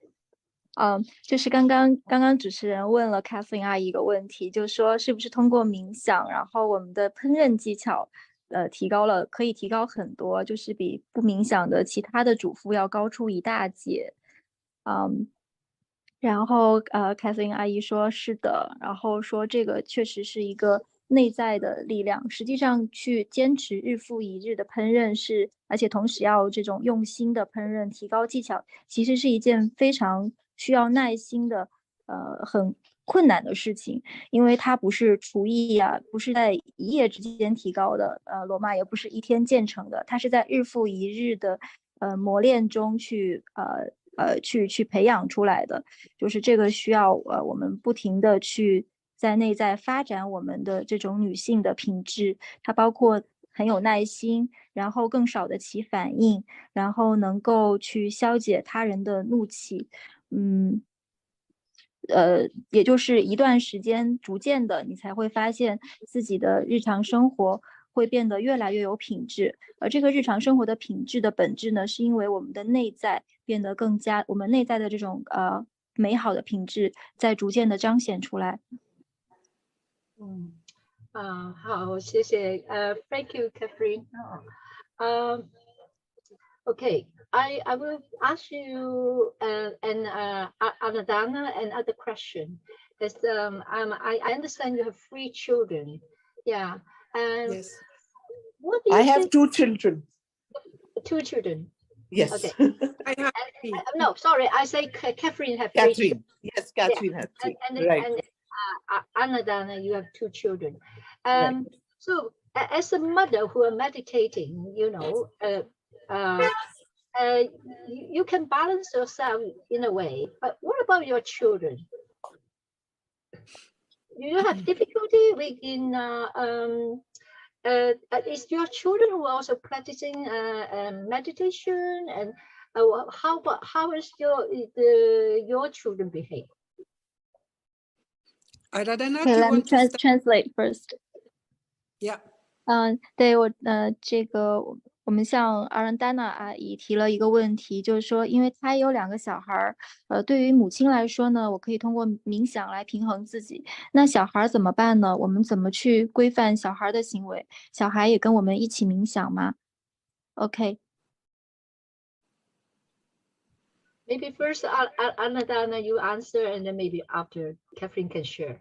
就是刚刚主持人问了 Kathleen 阿姨一个问题，就是说是不是通过冥想，然后我们的烹饪技巧可以提高很多，就是比不冥想的其他的主妇要高出一大截。然后Kathleen 阿姨说是的，然后说这个确实是一个内在的力量，实际上去坚持日复一日的烹饪而且同时要这种用心的烹饪，提高技巧，其实是一件非常需要耐心的很困难的事情，因为它不是厨艺啊，不是在一夜之间提高的，罗马也不是一天建成的，它是在日复一日的磨练中去培养出来的，就是这个需要我们不停的去在内在发展我们的这种女性的品质，它包括很有耐心，然后更少的起反应，然后能够去消解他人的怒气，也就是一段时间逐渐的，你才会发现自己的日常生活会变得越来越有品质，而这个日常生活的品质的本质呢，是因为我们的内在变得更加，我们内在的这种美好的品质在逐渐的彰显出来。好，谢谢，thank you, Catherine. Okay, I will ask you and Aradhana another question. I understand you have 3 children. Yeah. Yes. What do you I have think? 2 children. 2 children. Yes. Okay. I have 3. No, sorry, I say Catherine have 3 children. Yes, Catherine has 3. And Aradhana, you have 2 children. Right. So as a mother who are meditating, you can balance yourself in a way, but what about your children? Do you have difficulty within is your children who are also practicing meditation, and how is your children behave? Aradhana, Okay, let me translate first. Yeah. 对我们向Aradhana阿姨提了一个问题，就是说，因为她有2个小孩，对于母亲来说呢，我可以通过冥想来平衡自己。那小孩怎么办呢？我们怎么去规范小孩的行为？小孩也跟我们一起冥想吗 ？OK。Maybe first, Aradhana, you answer, and then maybe after Catherine can share.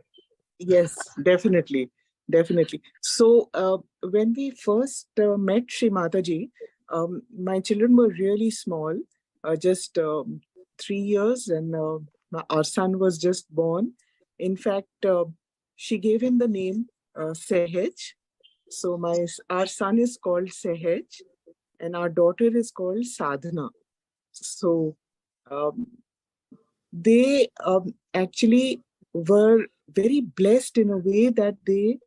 Yes, definitely. So when we first met Shri Mataji, my children were really small, just 3 years, and our son was just born. In fact, she gave him the name Sehaj. So our son is called Sehaj, and our daughter is called Sadhana. So they actually were very blessed in a way that they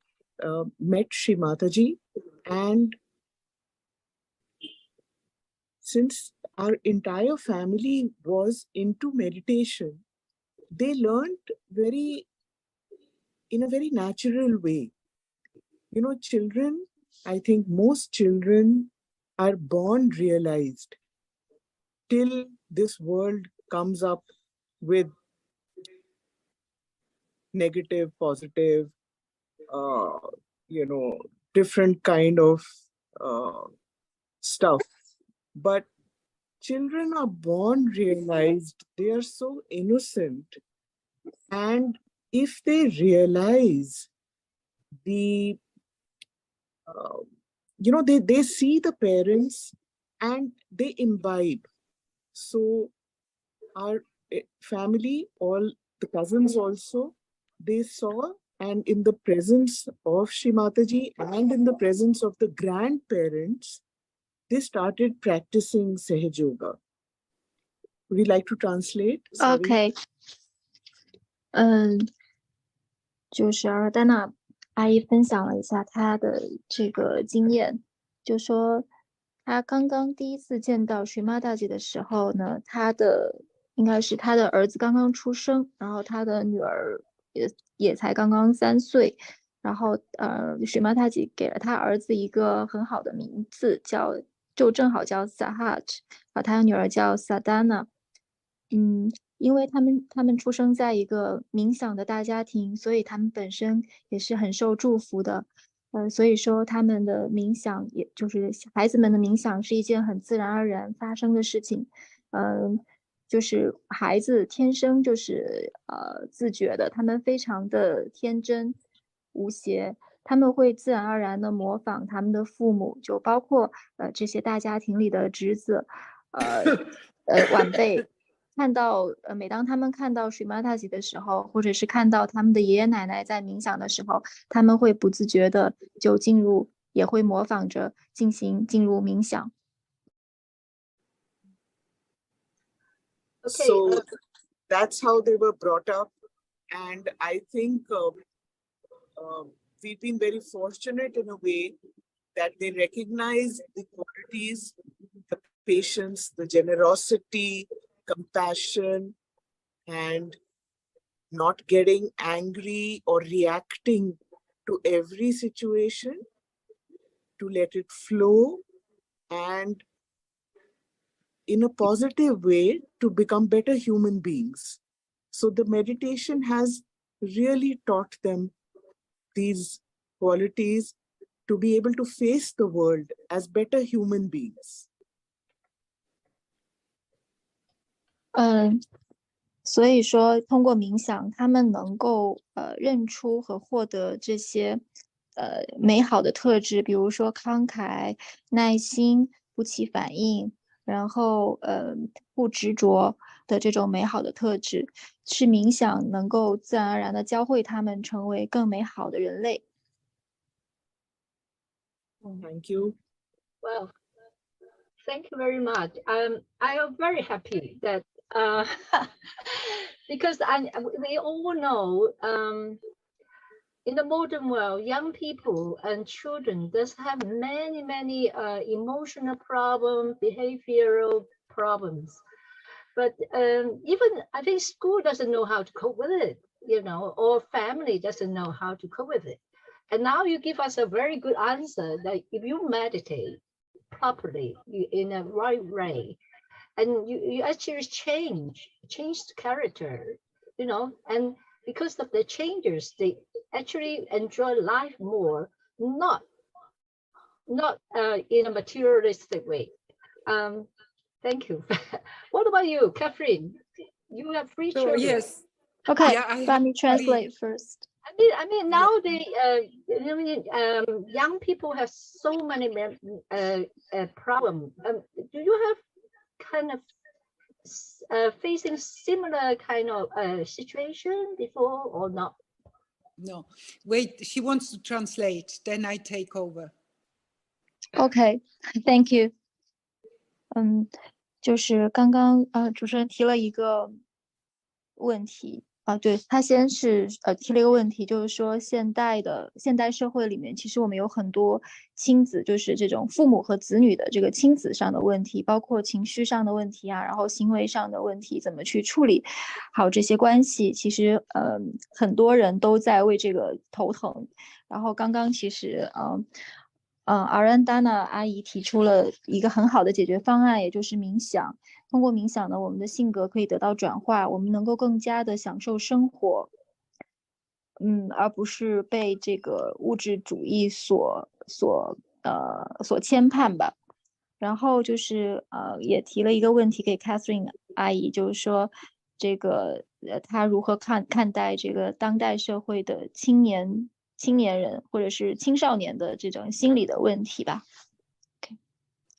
met Shri Mataji, and since our entire family was into meditation, they learned in a very natural way. children, I think most children are born realized till this world comes up with negative, positive, different kind of stuff. But children are born realized, they are so innocent. And if they realize they see the parents and they imbibe. So our family, all the cousins also, they saw, and in the presence of Shri Mataji and in the presence of the grandparents, they started practicing Sahaj Yoga. Would you like to translate? Okay. 就是Aradhana阿姨分享了一下她的这个经验，就说她刚刚第一次见到Shri Mataji的时候呢，应该是她的儿子刚刚出生，然后她的女儿也才刚刚3岁，然后Shri Mataji给了她儿子一个很好的名字，就正好叫 Sahaj， 然后她的女儿叫 Sadhana。因为他们出生在一个冥想的大家庭，所以他们本身也是很受祝福的。所以说他们的冥想，也就是孩子们的冥想是一件很自然而然发生的事情。就是孩子天生就是自觉的，他们非常的天真无邪，他们会自然而然的模仿他们的父母，就包括这些大家庭里的侄子，晚辈。每当他们看到Shri Mataji的时候，或者是看到他们的爷爷奶奶在冥想的时候，他们会不自觉的就也会模仿着进入冥想。So that's how they were brought up, and I think we've been very fortunate in a way that they recognize the qualities, the patience, the generosity, compassion, and not getting angry or reacting to every situation, to let it flow, and in a positive way to become better human beings. So the meditation has really taught them these qualities to be able to face the world as better human beings. 所以说通过冥想，他们能够认出和获得这些美好的特质，比如说慷慨、耐心、不起反应，然后不执着的这种美好的特质，是冥想能够自然而然的教会他们成为更美好的人类。Thank you. Well, thank you very much. I am very happy that because we all know in the modern world, young people and children does have many emotional problems, behavioral problems. But even I think school doesn't know how to cope with it, or family doesn't know how to cope with it. And now you give us a very good answer that if you meditate properly in a right way, and you actually change character, and because of the changes, they actually enjoy life more, not in a materialistic way. Thank you. What about you, Catherine? You have 3 children. Yes. Okay, yeah, let me translate first. I mean now young people have so many problems. Do you have kind of facing similar kind of situation before or not? No, wait, she wants to translate, then I take over. Okay, thank you. 就是刚刚主持人提了一个问题，对，他先是提了一个问题，就是说现代社会里面，其实我们有很多亲子，就是这种父母和子女的这个亲子上的问题，包括情绪上的问题啊，然后行为上的问题，怎么去处理好这些关系，其实很多人都在为这个头疼。然后刚刚其实Aradhana 阿姨提出了一个很好的解决方案，也就是冥想。通过冥想呢，我们的性格可以得到转化，我们能够更加的享受生活，而不是被这个物质主义所牵绊吧。然后就是也提了一个问题给 Catherine 阿姨，就是说这个她如何看待这个当代社会的青年人或者是青少年的这种心理的问题吧。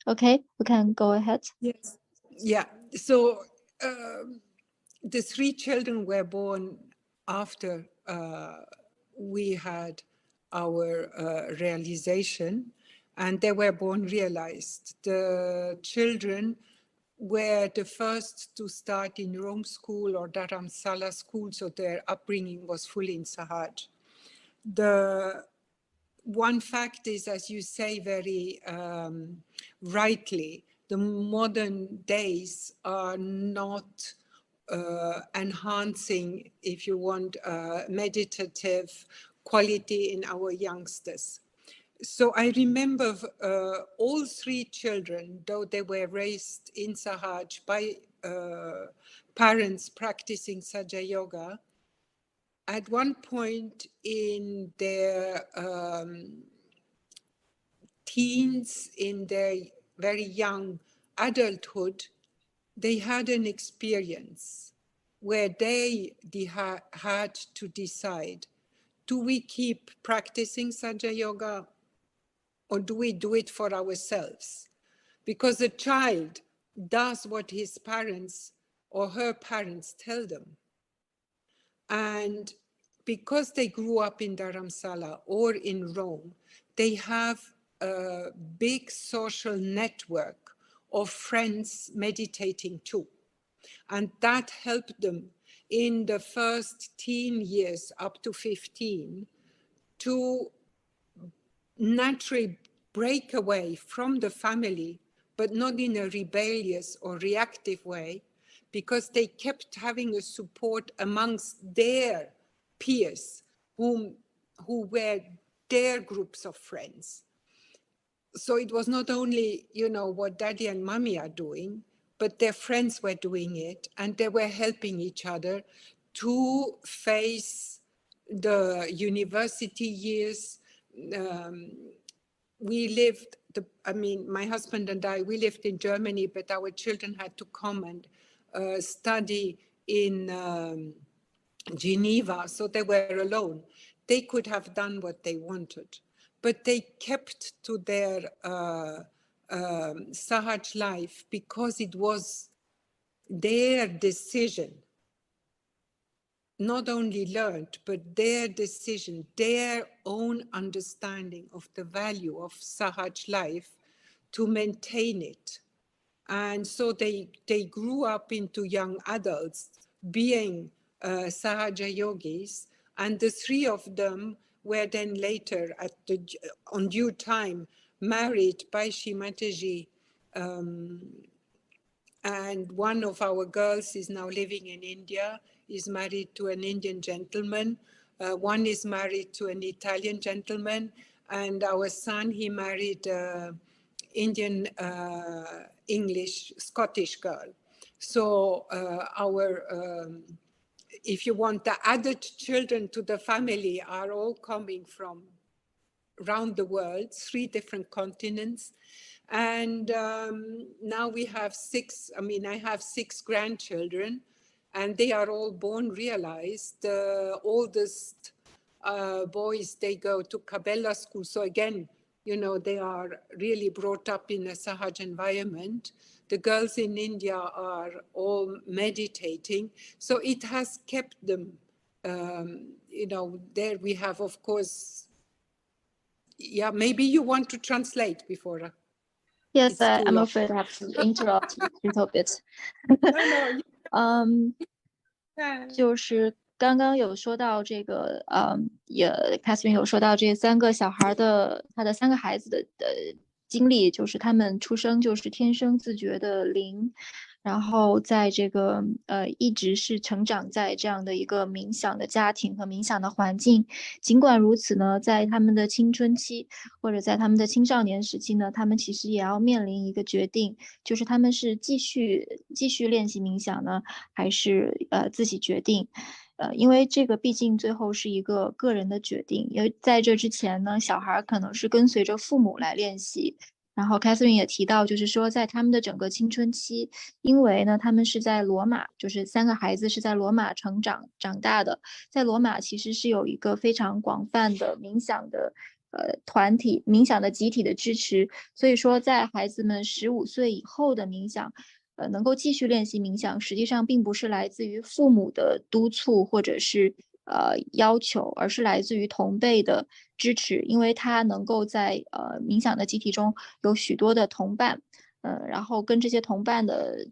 Okay, we can go ahead. Yes. Yeah. So the 3 children were born after we had our realization, and they were born realized. The children were the first to start in Rome school or Dharamsala school, so their upbringing was fully in Sahaj. The one fact is, as you say very rightly, the modern days are not enhancing, if you want, meditative quality in our youngsters. So I remember all 3 children, though they were raised in Sahaj by parents practicing Saja Yoga, at one point in their teens, in their very young adulthood, they had an experience where they had to decide, do we keep practicing Saja Yoga or do we do it for ourselves? Because a child does what his parents or her parents tell them. And because they grew up in Dharamsala or in Rome, they have a big social network of friends meditating too. And that helped them in the first teen years up to 15 to naturally break away from the family, but not in a rebellious or reactive way, because they kept having a support amongst their peers who were their groups of friends. So it was not only, what daddy and mommy are doing, but their friends were doing it, and they were helping each other to face the university years. We lived, my husband and I, we lived in Germany, but our children had to come and study in Geneva, so they were alone. They could have done what they wanted, but they kept to their Sahaj life because it was their decision, not only learned, but their decision, their own understanding of the value of Sahaj life to maintain it. And so they grew up into young adults being Sahaja yogis, and the 3 of them were then later, on due time, married by Shri Mataji. And one of our girls is now living in India, is married to an Indian gentleman. One is married to an Italian gentleman. And our son, he married Indian, English, Scottish girl. So if you want, the added children to the family are all coming from around the world, 3 different continents. And now we have 6, I have 6 grandchildren, and they are all born realized. The oldest boys, they go to Kabbalah school. So again, they are really brought up in a Sahaj environment. The girls in India are all meditating. So it has kept them, there we have, of course, yeah, maybe you want to translate before. Yes, I'm afraid I have to interrupt you a little bit. 就是刚刚有说到这个，Catherine 有说到这3个小孩他的3个孩子的经历，就是他们出生就是天生自觉的灵，然后在这个一直是成长在这样的一个冥想的家庭和冥想的环境。尽管如此呢，在他们的青春期或者在他们的青少年时期呢，他们其实也要面临一个决定，就是他们是继续练习冥想呢，还是自己决定。因为这个毕竟最后是一个个人的决定，因为在这之前呢，小孩可能是跟随着父母来练习。然后 Catherine 也提到，就是说在他们的整个青春期，因为呢他们是在罗马，就是3个孩子是在罗马长大的，在罗马其实是有一个非常广泛的冥想的团体，冥想的集体的支持，所以说在孩子们15岁以后的冥想。能够继续练习冥想，实际上并不是来自于父母的督促或者是要求，而是来自于同辈的支持，因为他能够在冥想的集体中有许多的同伴，然后跟这些同伴的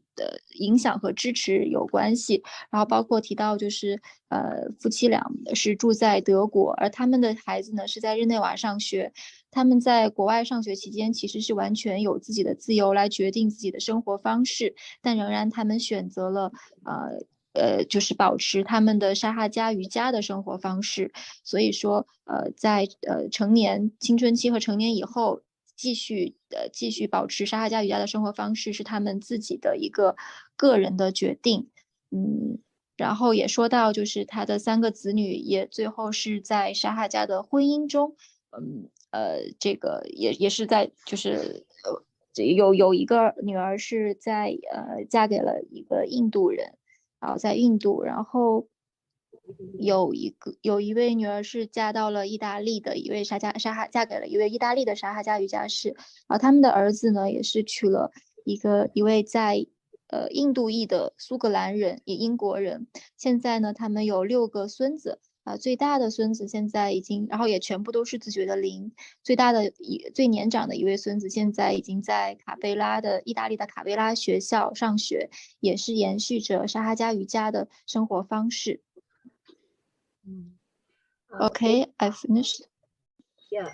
影响和支持有关系，然后包括提到就是夫妻俩是住在德国，而他们的孩子呢是在日内瓦上学。他们在国外上学期间其实是完全有自己的自由来决定自己的生活方式，但仍然他们选择了就是保持他们的沙哈加瑜伽的生活方式。所以说在成年青春期和成年以后继续保持沙哈加瑜伽的生活方式是他们自己的一个个人的决定。然后也说到就是他的3个子女也最后是在沙哈加的婚姻中，这个也是在就是有一个女儿是在嫁给了一个印度人，然后在印度，然后有一位女儿是嫁到了意大利的一位嫁给了一位意大利的沙哈加瑜伽士，然后他们的儿子呢也是娶了一位在印度裔的苏格兰人，也英国人。现在呢他们有6个孙子。最大的孙子现在已经，然后也全部都是自觉的灵。最年长的一位孙子现在已经在意大利的卡贝拉学校上学，也是延续着沙哈加瑜伽的生活方式。Okay, I finished. Yeah,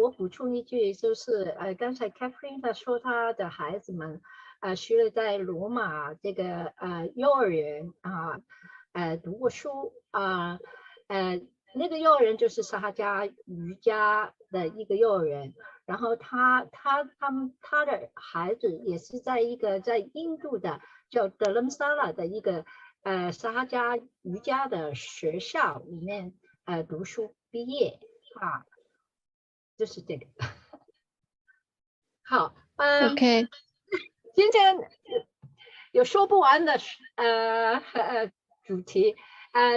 我补充一句，就是刚才 Catherine 她说她的孩子们学了在罗马这个幼儿园读过书那个幼儿园就是沙哈加瑜伽的一个幼儿园，然后他的孩子也是在一个在印度的叫德伦萨拉的一个沙哈加瑜伽的学校里面读书毕业就是这个。好，OK，今天有说不完的主题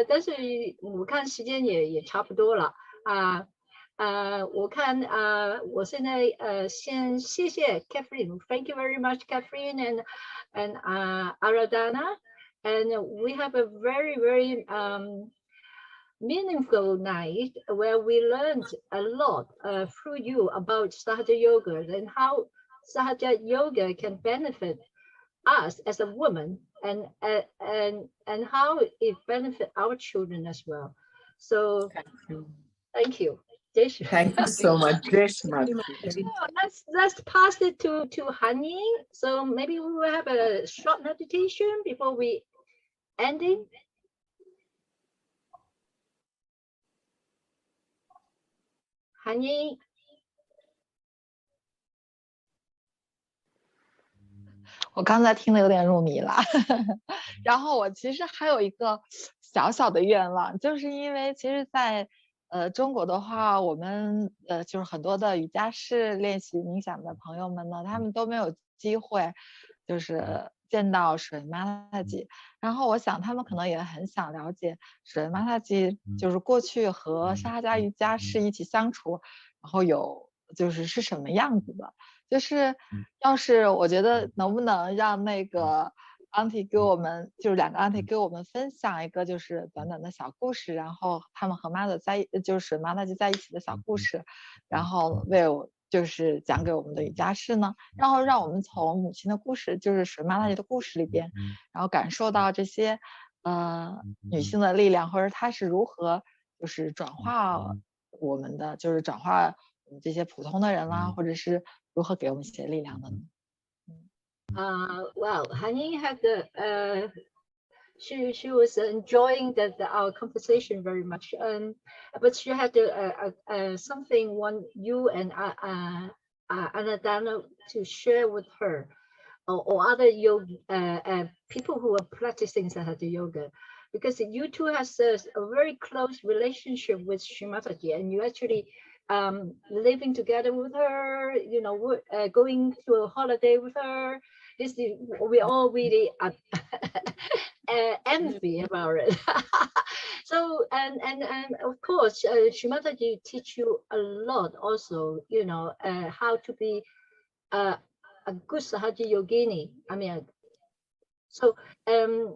但是我看时间也差不多了我看我现在先谢谢 Catherine. Thank you very much, Catherine and Aradhana. And we have a very, very meaningful night where we learned a lot through you about Sahaja Yoga and how Sahaja Yoga can benefit us as a woman and how it benefits our children as well. So thank you. Thank you so much. Let's pass it to Han Ying. So maybe we will have a short meditation before we end it. Han Ying. 我刚才听得有点入迷了然后我其实还有一个小小的愿望，就是因为其实在中国的话，我们就是很多的瑜伽士练习冥想的朋友们呢，他们都没有机会就是见到水Mataji，然后我想他们可能也很想了解水Mataji就是过去和沙哈加瑜伽士一起相处，然后就是什么样子的。就是要是我觉得能不能让那个 auntie 给我们，就是2个 auntie 给我们分享一个就是短短的小故事，然后他们和就是Mataji在一起的小故事，然后就是讲给我们的瑜伽士呢，然后让我们从母亲的故事，就是水Mataji的故事里边，然后感受到这些女性的力量，或者她是如何就是转化我们的，就是转化我们这些普通的人啦，或者是如何给我们一些力量的呢？Well, Hanyi had she was enjoying our conversation very much, but she had something want you and Aradhana to share with her, or other yoga people who are practicing Hatha yoga, because you two has a very close relationship with Shri Mataji, and you actually living together with her, you know, going to a holiday with her. We all really envy about it. So and of course Shri Mataji teach you a lot also, you know, how to be a good Sahaja Yogini. I mean, so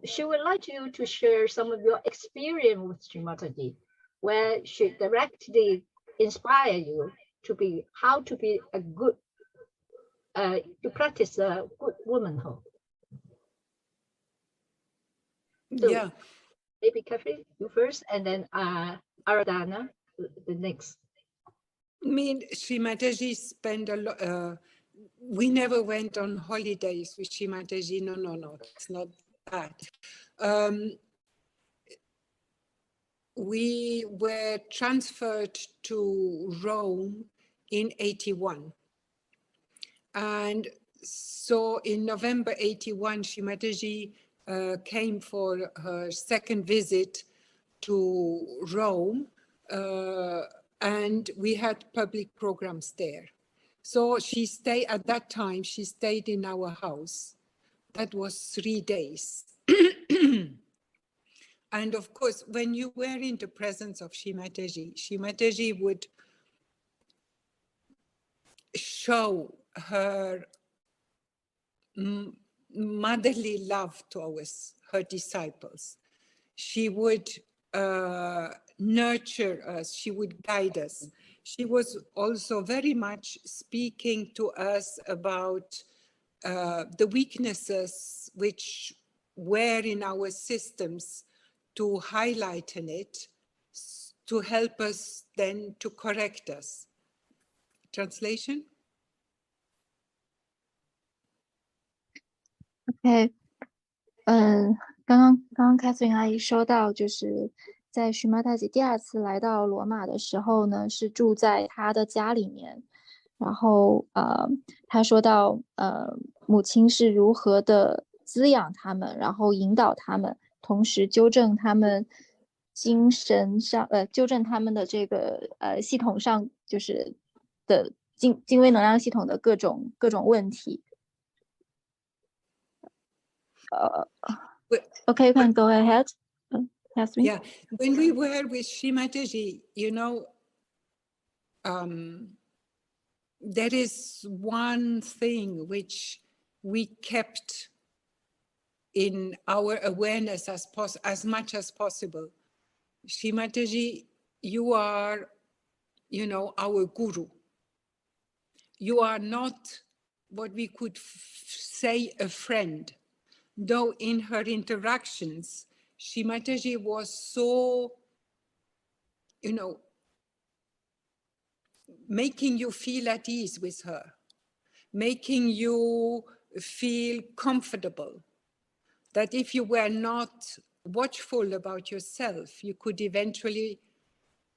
she would like you to share some of your experience with Shri Mataji, where she directly inspire you to be how to be a good to practice a good womanhood. So yeah, maybe Kathy, you first, and then Aradhana, the next. I mean, Shri Mataji spent a lot. We never went on holidays with Shri Mataji. No, it's not that. We were transferred to Rome in 81. And so in November 81, Shri Mataji came for her second visit to Rome, and we had public programs there. So she stayed, at that time, she stayed in our house. That was 3 days. And of course, when you were in the presence of Shri Mataji would show her motherly love towards her disciples. She would nurture us, she would guide us. She was also very much speaking to us about the weaknesses which were in our systems, to highlight in it, to help us then to correct us. Translation? OK， 刚刚凯瑟琳阿姨说到，就是在Shri Mataji第2次来到罗马的时候呢，是住在她的家里面。然后她说到母亲是如何的滋养他们，然后引导他们，同时纠正他们精神上纠正他们的这个系统上就是的精微能量系统的各种问题。Okay, you can go ahead. Catherine. Yeah, when we were with Shri Mataji, you know, there is one thing which we kept in our awareness as much as possible. Shri Mataji, you are, you know, our guru. You are not what we could say a friend, though in her interactions, Shri Mataji was so, you know, making you feel at ease with her, making you feel comfortable, that if you were not watchful about yourself, you could eventually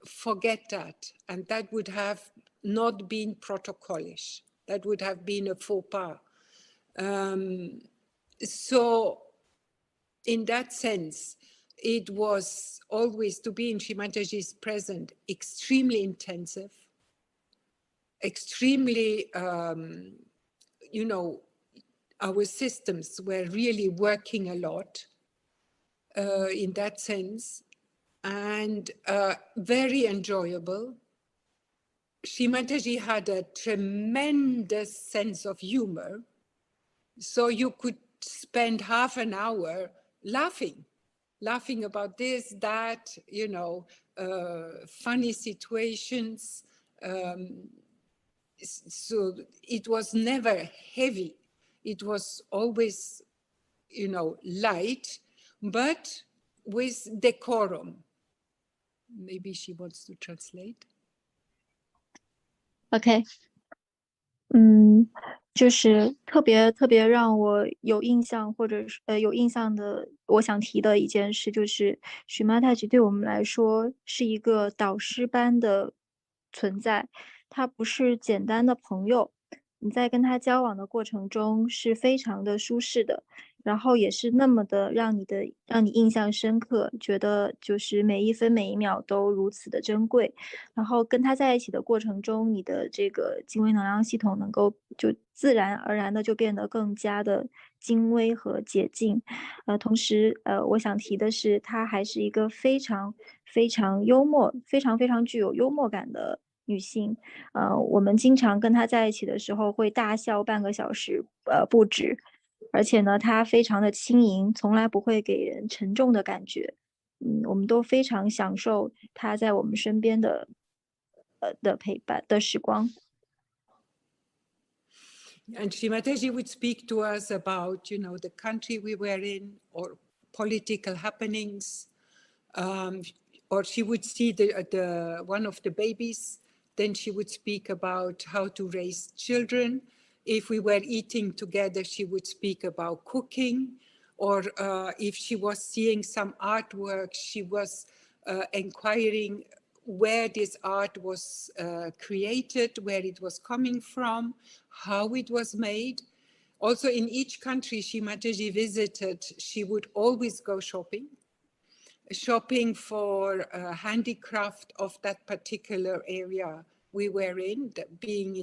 forget that, and that would have not been protocolish. That would have been a faux pas. So in that sense, it was always, to be in Shri Mataji's presence, extremely intensive, extremely, you know, our systems were really working a lot in that sense, and very enjoyable. Shri Mataji had a tremendous sense of humor, so you could spend half an hour laughing about this, that, you know, funny situations. So it was never heavy. It was always, you know, light, but with decorum. Maybe she wants to translate. OK， 就是特别让我有印象，或者是有印象的，我想提的一件事，就是Shri Mataji对我们来说是一个导师般的存在，他不是简单的朋友，你在跟他交往的过程中是非常的舒适的，然后也是那么的让你印象深刻，觉得就是每一分每一秒都如此的珍贵。然后跟他在一起的过程中，你的这个精微能量系统能够就自然而然的就变得更加的精微和洁净。同时我想提的是，她还是一个非常非常幽默、非常非常具有幽默感的女性。我们经常跟她在一起的时候会大笑半个小时不止。而且呢，她非常的轻盈，从来不会给人沉重的感觉。我们都非常享受她在我们身边的陪伴的时光。And Shri Mataji would speak to us about, the country we were in, or political happenings, or she would see the one of the babies. Then she would speak about how to raise children. If we were eating together, she would speak about cooking. Or if she was seeing some artwork, she was inquiring where this art was created, where it was coming from, how it was made. Also, in each country Shri Mataji visited, she would always go shopping for handicraft of that particular area we were in, being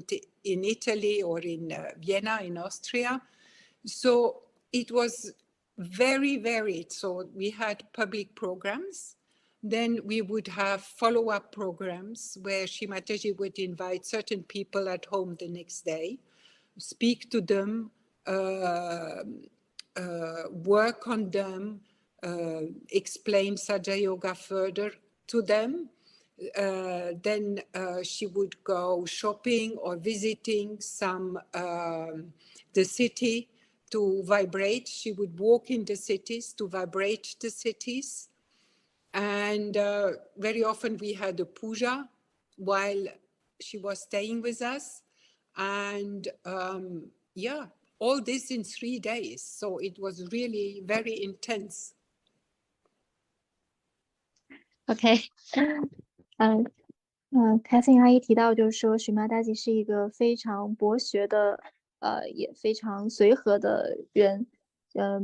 in Italy or in Vienna, in Austria. So it was very varied. So we had public programs. Then we would have follow-up programs where Shri Mataji would invite certain people at home the next day, speak to them, work on them, explain Saja Yoga further to them. Then she would go shopping or visiting the city to vibrate. She would walk in the cities to vibrate the cities. And very often we had a puja while she was staying with us. And all this in 3 days. So it was really very intense. OK， Catherine 阿姨提到，就是说Shri Mataji是一个非常博学的，也非常随和的人。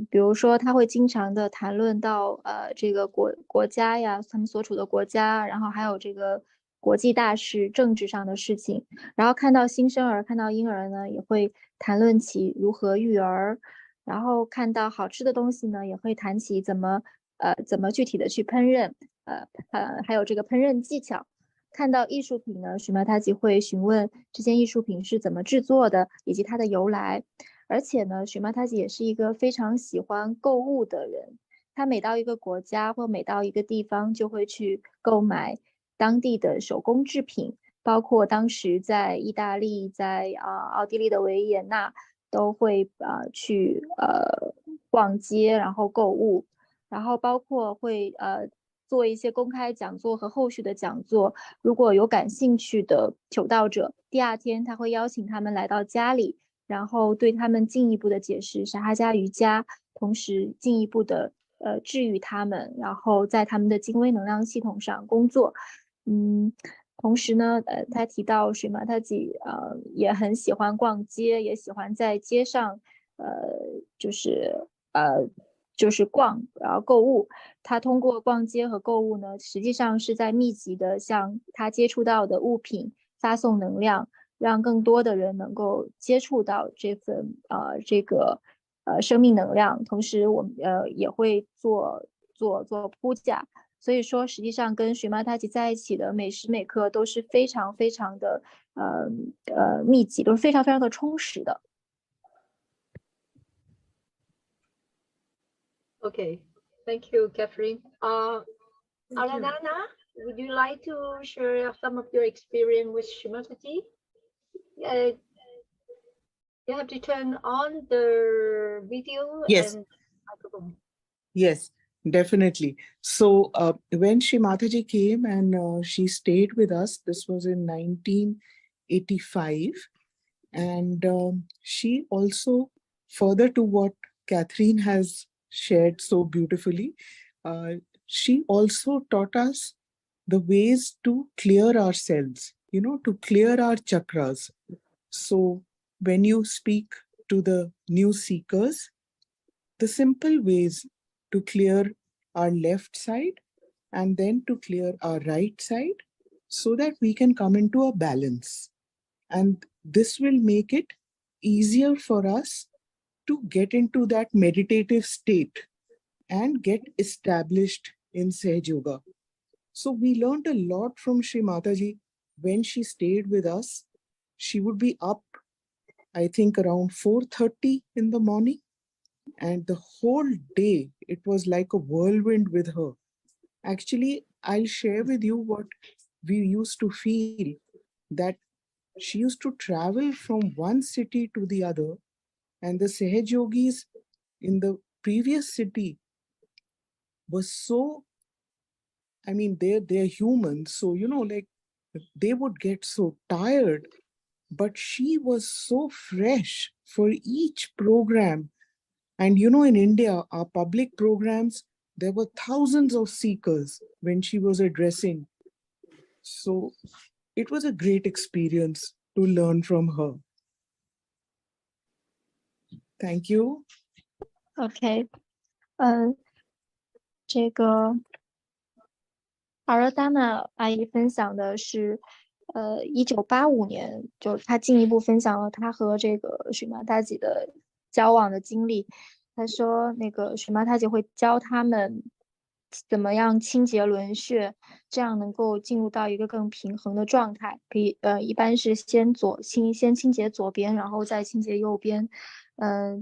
比如说他会经常的谈论到这个国家呀，他们所处的国家，然后还有这个国际大事、政治上的事情。然后看到新生儿、看到婴儿呢，也会谈论起如何育儿。然后看到好吃的东西呢，也会谈起怎么具体的去烹饪，还有这个烹饪技巧。看到艺术品呢，Shri Mataji会询问这件艺术品是怎么制作的，以及它的由来。而且呢，Shri Mataji也是一个非常喜欢购物的人。他每到一个国家或每到一个地方，就会去购买当地的手工制品，包括当时在意大利、在奥地利的维也纳，都会去逛街，然后购物，然后包括会做一些公开讲座和后续的讲座。如果有感兴趣的求道者，第二天他会邀请他们来到家里，然后对他们进一步的解释沙哈加瑜伽，同时进一步的治愈他们，然后在他们的精微能量系统上工作。同时呢，他提到Shri Mataji也很喜欢逛街，也喜欢在街上就是逛，然后购物。他通过逛街和购物呢，实际上是在密集的向他接触到的物品发送能量，让更多的人能够接触到这份这个生命能量。同时我们也会做铺架。所以说实际上跟Shri Mataji在一起的每时每刻都是非常非常的密集，都是非常非常的充实的。Okay, thank you, Catherine. Aradhana, would you like to share some of your experience with Shri Mataji? You have to turn on the video yes. and microphone. Yes. Definitely. So when Shri Mataji came and she stayed with us, this was in 1985. And she also, further to what Catherine has shared so beautifully, she also taught us the ways to clear ourselves, to clear our chakras. So when you speak to the new seekers, the simple ways to clear our left side and then to clear our right side so that we can come into a balance. And this will make it easier for us to get into that meditative state and get established in Sahaj Yoga. So we learned a lot from Shri Mataji when she stayed with us. She would be up, I think, around 4:30 in the morning. And the whole day, it was like a whirlwind with her. Actually, I'll share with you what we used to feel, that she used to travel from one city to the other, and the Sahaj Yogis in the previous city was so, I mean, they're humans, so like they would get so tired, but she was so fresh for each program. And in India, our public programs, there were thousands of seekers when she was addressing. So it was a great experience to learn from her. Thank you. OK，这个Aradhana阿姨分享的是，1985年，就是她进一步分享了她和这个Shri Mataji的交往的经历。她说，那个Shri Mataji会教他们怎么样清洁轮穴，这样能够进入到一个更平衡的状态。可以，一般是先清洁左边，然后再清洁右边，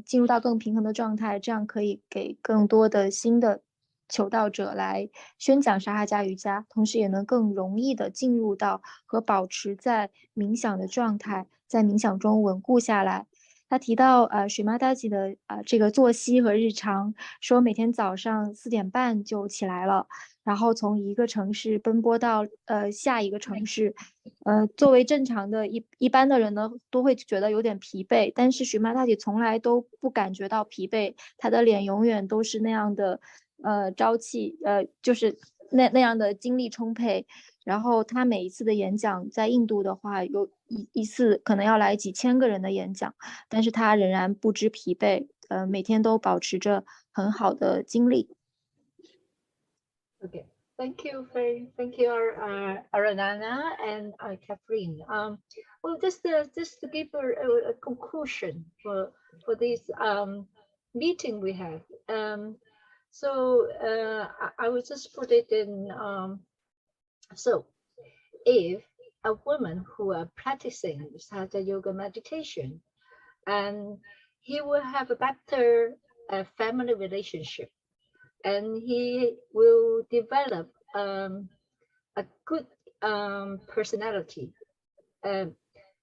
进入到更平衡的状态，这样可以给更多的新的求道者来宣讲沙哈加瑜伽，同时也能更容易的进入到和保持在冥想的状态，在冥想中稳固下来。他提到Shri Mataji的这个作息和日常，说每天早上4点半就起来了，然后从一个城市奔波到下一个城市。作为正常的一般的人呢，都会觉得有点疲惫，但是Shri Mataji从来都不感觉到疲惫，他的脸永远都是那样的朝气，就是那样的精力充沛。然后他每一次的演讲，在印度的话，有一次可能要来几千个人的演讲，但是他仍然不知疲惫，每天都保持着很好的精力。Okay, thank you, Aradhana and Catherine. Well, just to give a conclusion for this meeting we had. So I will just put it in. So if a woman who are practicing Hatha Yoga meditation, and he will have a better family relationship, and he will develop a good personality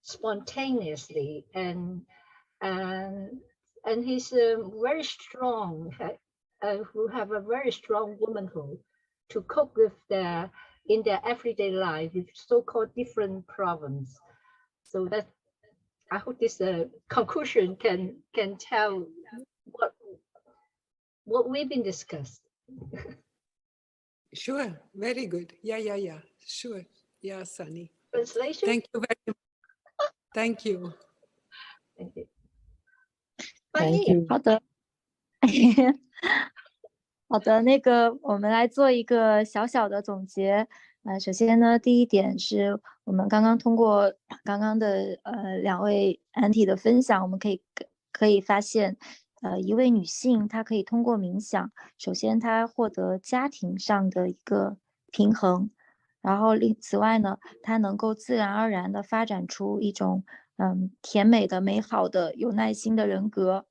spontaneously, and he's very strong, who have a very strong womanhood to cope with in their everyday life with so-called different problems. So that I hope this conclusion can tell what we've been discussed. Sure, very good. Yeah, sure. Yeah, Sunny. Translation. Thank you very much. Thank you. Thank you. Thank you. 好的。好的，那个我们来做一个小小的总结。首先呢，第一点是我们刚刚通过刚刚的2位 Auntie 的分享，我们可以发现，一位女性她可以通过冥想，首先她获得家庭上的一个平衡，然后此外呢，她能够自然而然的发展出一种甜美的、美好的、有耐心的人格，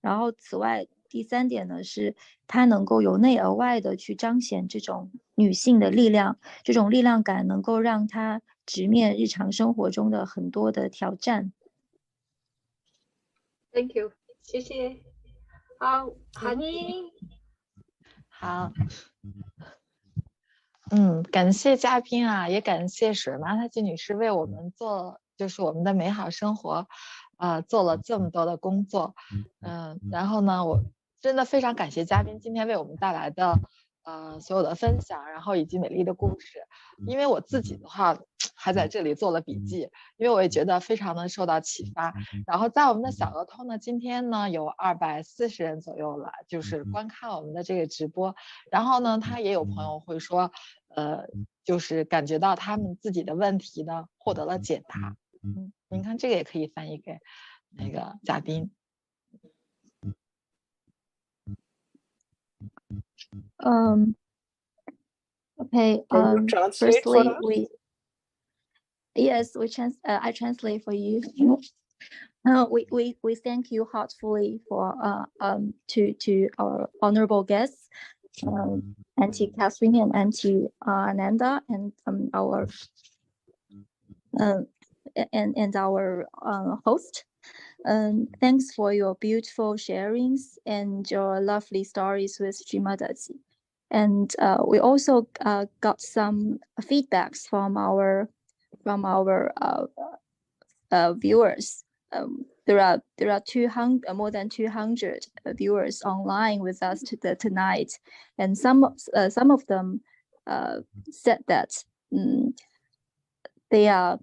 然后此外。第3点呢，是她能够由内而外的去彰显这种女性的力量，这种力量感能够让她直面日常生活中的很多的挑战。Thank you，谢谢。好，Honey。好，感谢嘉宾啊，也感谢水妈她女士为我们做，就是我们的美好生活，做了这么多的工作，然后呢，我真的非常感谢嘉宾今天为我们带来的所有的分享，然后以及美丽的故事。因为我自己的话还在这里做了笔记，因为我也觉得非常的受到启发。然后在我们的小额通呢，今天呢有240人左右了，就是观看我们的这个直播。然后呢，他也有朋友会说，就是感觉到他们自己的问题呢获得了解答。您看这个也可以翻译给那个嘉宾。Okay. Can you translate for Firstly, I translate for you. We thank you heartfully for to our honorable guests, Auntie Catherine and Auntie Ananda, and our and our host. Thanks for your beautiful sharings and your lovely stories with Shri Mataji. And we also got some feedbacks from our viewers. There are more than 200 viewers online with us tonight, and some of them said that their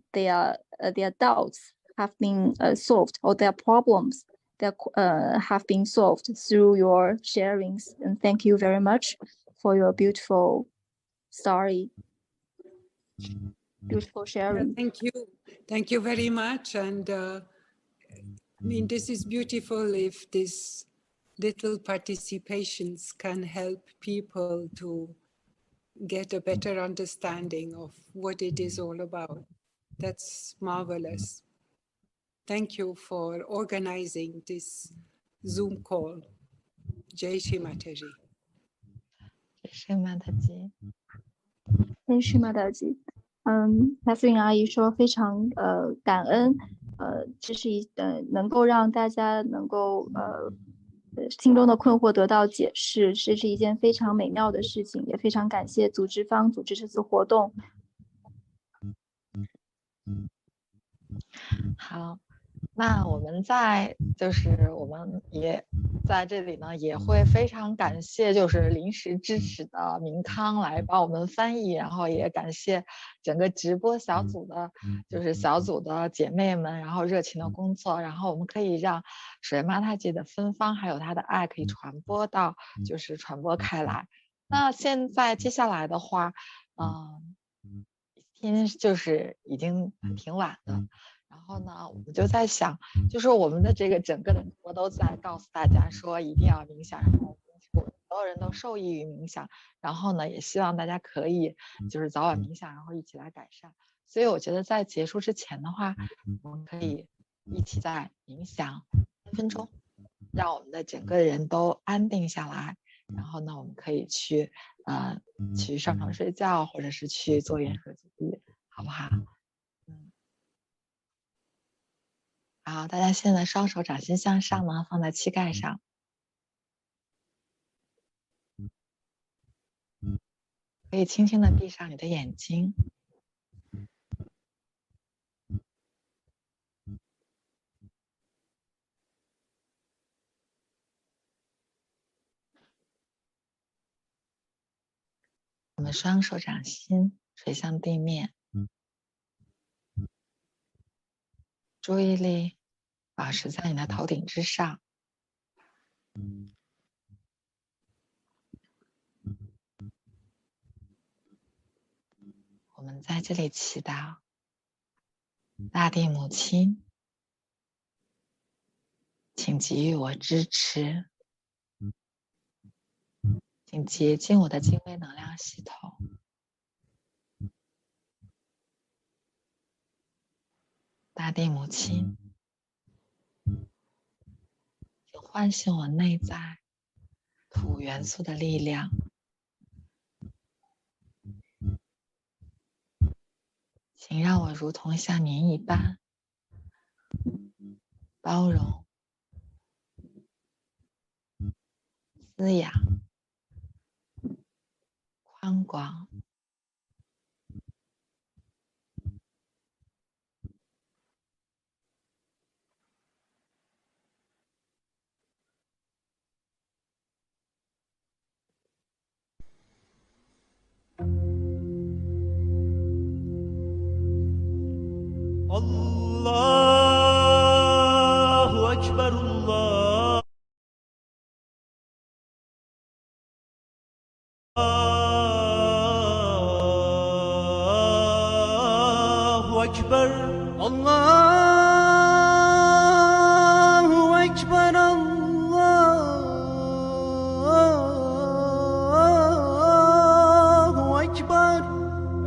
doubts have been solved, or their problems that have been solved through your sharings. And thank you very much for your beautiful story, beautiful sharing. Thank you very much. And I mean, this is beautiful if these little participations can help people to get a better understanding of what it is all about. That's marvelous. Thank you for organizing this Zoom call. Jai Shri Mataji. Jai Shri Mataji. Jai Shri Mataji. Catherine 阿姨说非常感恩，这是能够让大家能够心中的困惑得到解释，这是一件非常美妙的事情，也非常感谢组织方组织这次活动。好，那我们我们也在这里呢，也会非常感谢就是临时支持的明康来帮我们翻译，然后也感谢整个直播小组的，就是小组的姐妹们，然后热情的工作，然后我们可以让水妈她姐的芬芳还有她的爱可以传播开来。那现在接下来的话，天就是已经挺晚的。然后呢，我们就在想，就是我们的这个整个的直播都在告诉大家说一定要冥想，然后所有人都受益于冥想，然后呢，也希望大家可以就是早晚冥想，然后一起来改善。所以我觉得在结束之前的话，我们可以一起在冥想3分钟，让我们的整个人都安定下来。然后呢，我们可以去上床睡觉，或者是去做元素记忆，好不好？好，大家现在双手掌心向上呢，放在膝盖上，可以轻轻的闭上你的眼睛。我们双手掌心垂向地面，注意力保持在你的头顶之上。我们在这里祈祷，大地母亲，请给予我支持，请洁净我的精微能量系统。大地母亲，请唤醒我内在土元素的力量。请让我如同像您一般包容、滋养、阳光。الله أكبر الله أكبر الله أكبر الله أكبر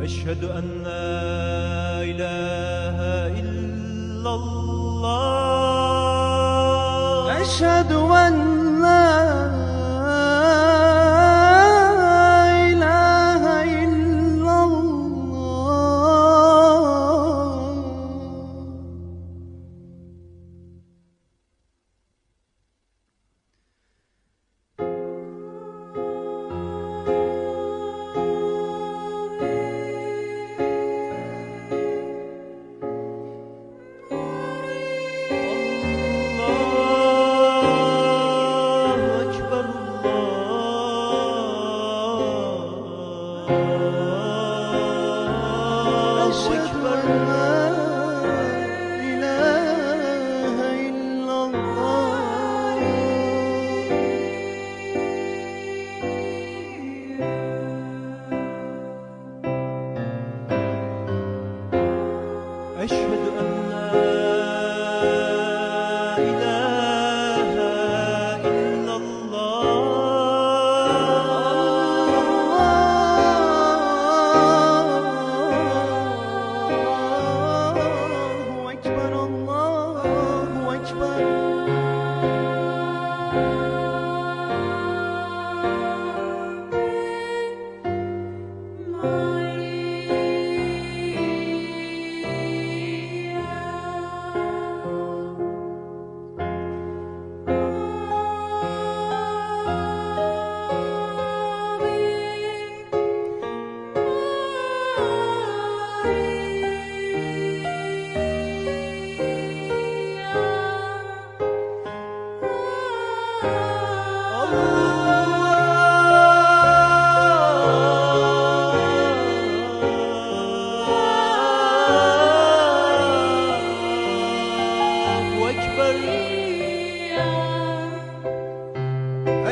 أشهد أن لا إله إلا الله أشهد أن لا إله إلا الله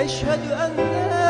أشهد أن لا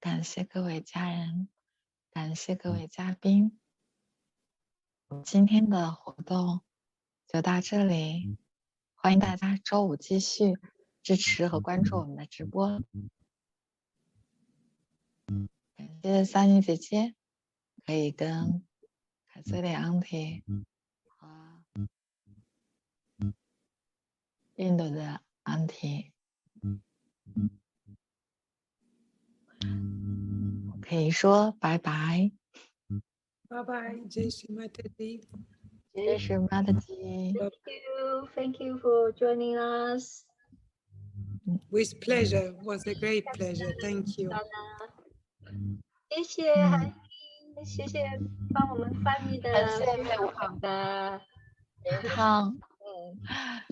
感谢各位家人，感谢各位嘉宾。今天的活动就到这里，欢迎大家周五继续支持和关注我们的直播。感谢桑尼姐姐，可以跟凯瑟琳 auntie 和印度的 auntie 可以说拜拜。Bye bye. Jai Shri Mataji. Jai Shri Mataji. Thank you for joining us. With pleasure. It was a great pleasure. Thank you. 谢谢韩英，谢谢帮我们翻译的非常好的一趟。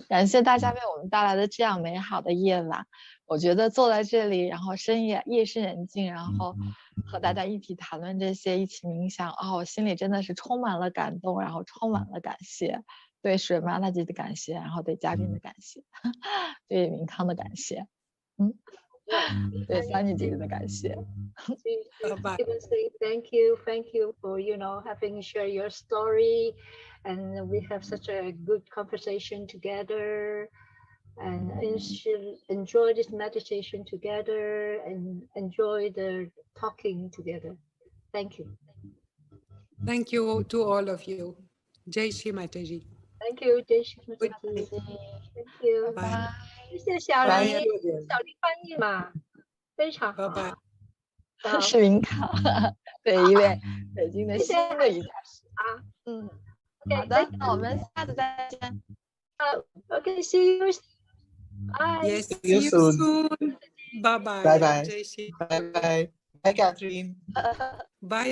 感谢大家为我们带来的这样美好的夜晚。我觉得坐在这里，然后深夜夜深人静，然后和大家一起谈论这些，一起冥想，我心里真的是充满了感动，然后充满了感谢，对水妈大姐的感谢，然后对嘉宾的感谢，对明康的感谢，对桑尼姐姐的感谢。Bye-bye. Thank you for having shared your story, and we have such a good conversation together, and enjoy this meditation together, and enjoy the talking together. Thank you. Thank you to all of you. Jai Shri Mataji. Thank you, Jai Shri Mataji. Thank you. Bye. 谢谢小黎，小黎翻译嘛，非常好。Bye bye. 是明康，对，一位北京的新的瑜伽师啊。好的，那我们下次再见。Okay, see you. Bye. Yes, see you soon. Bye bye. Bye bye. Jai Shri. Bye bye. Bye, Catherine. Bye.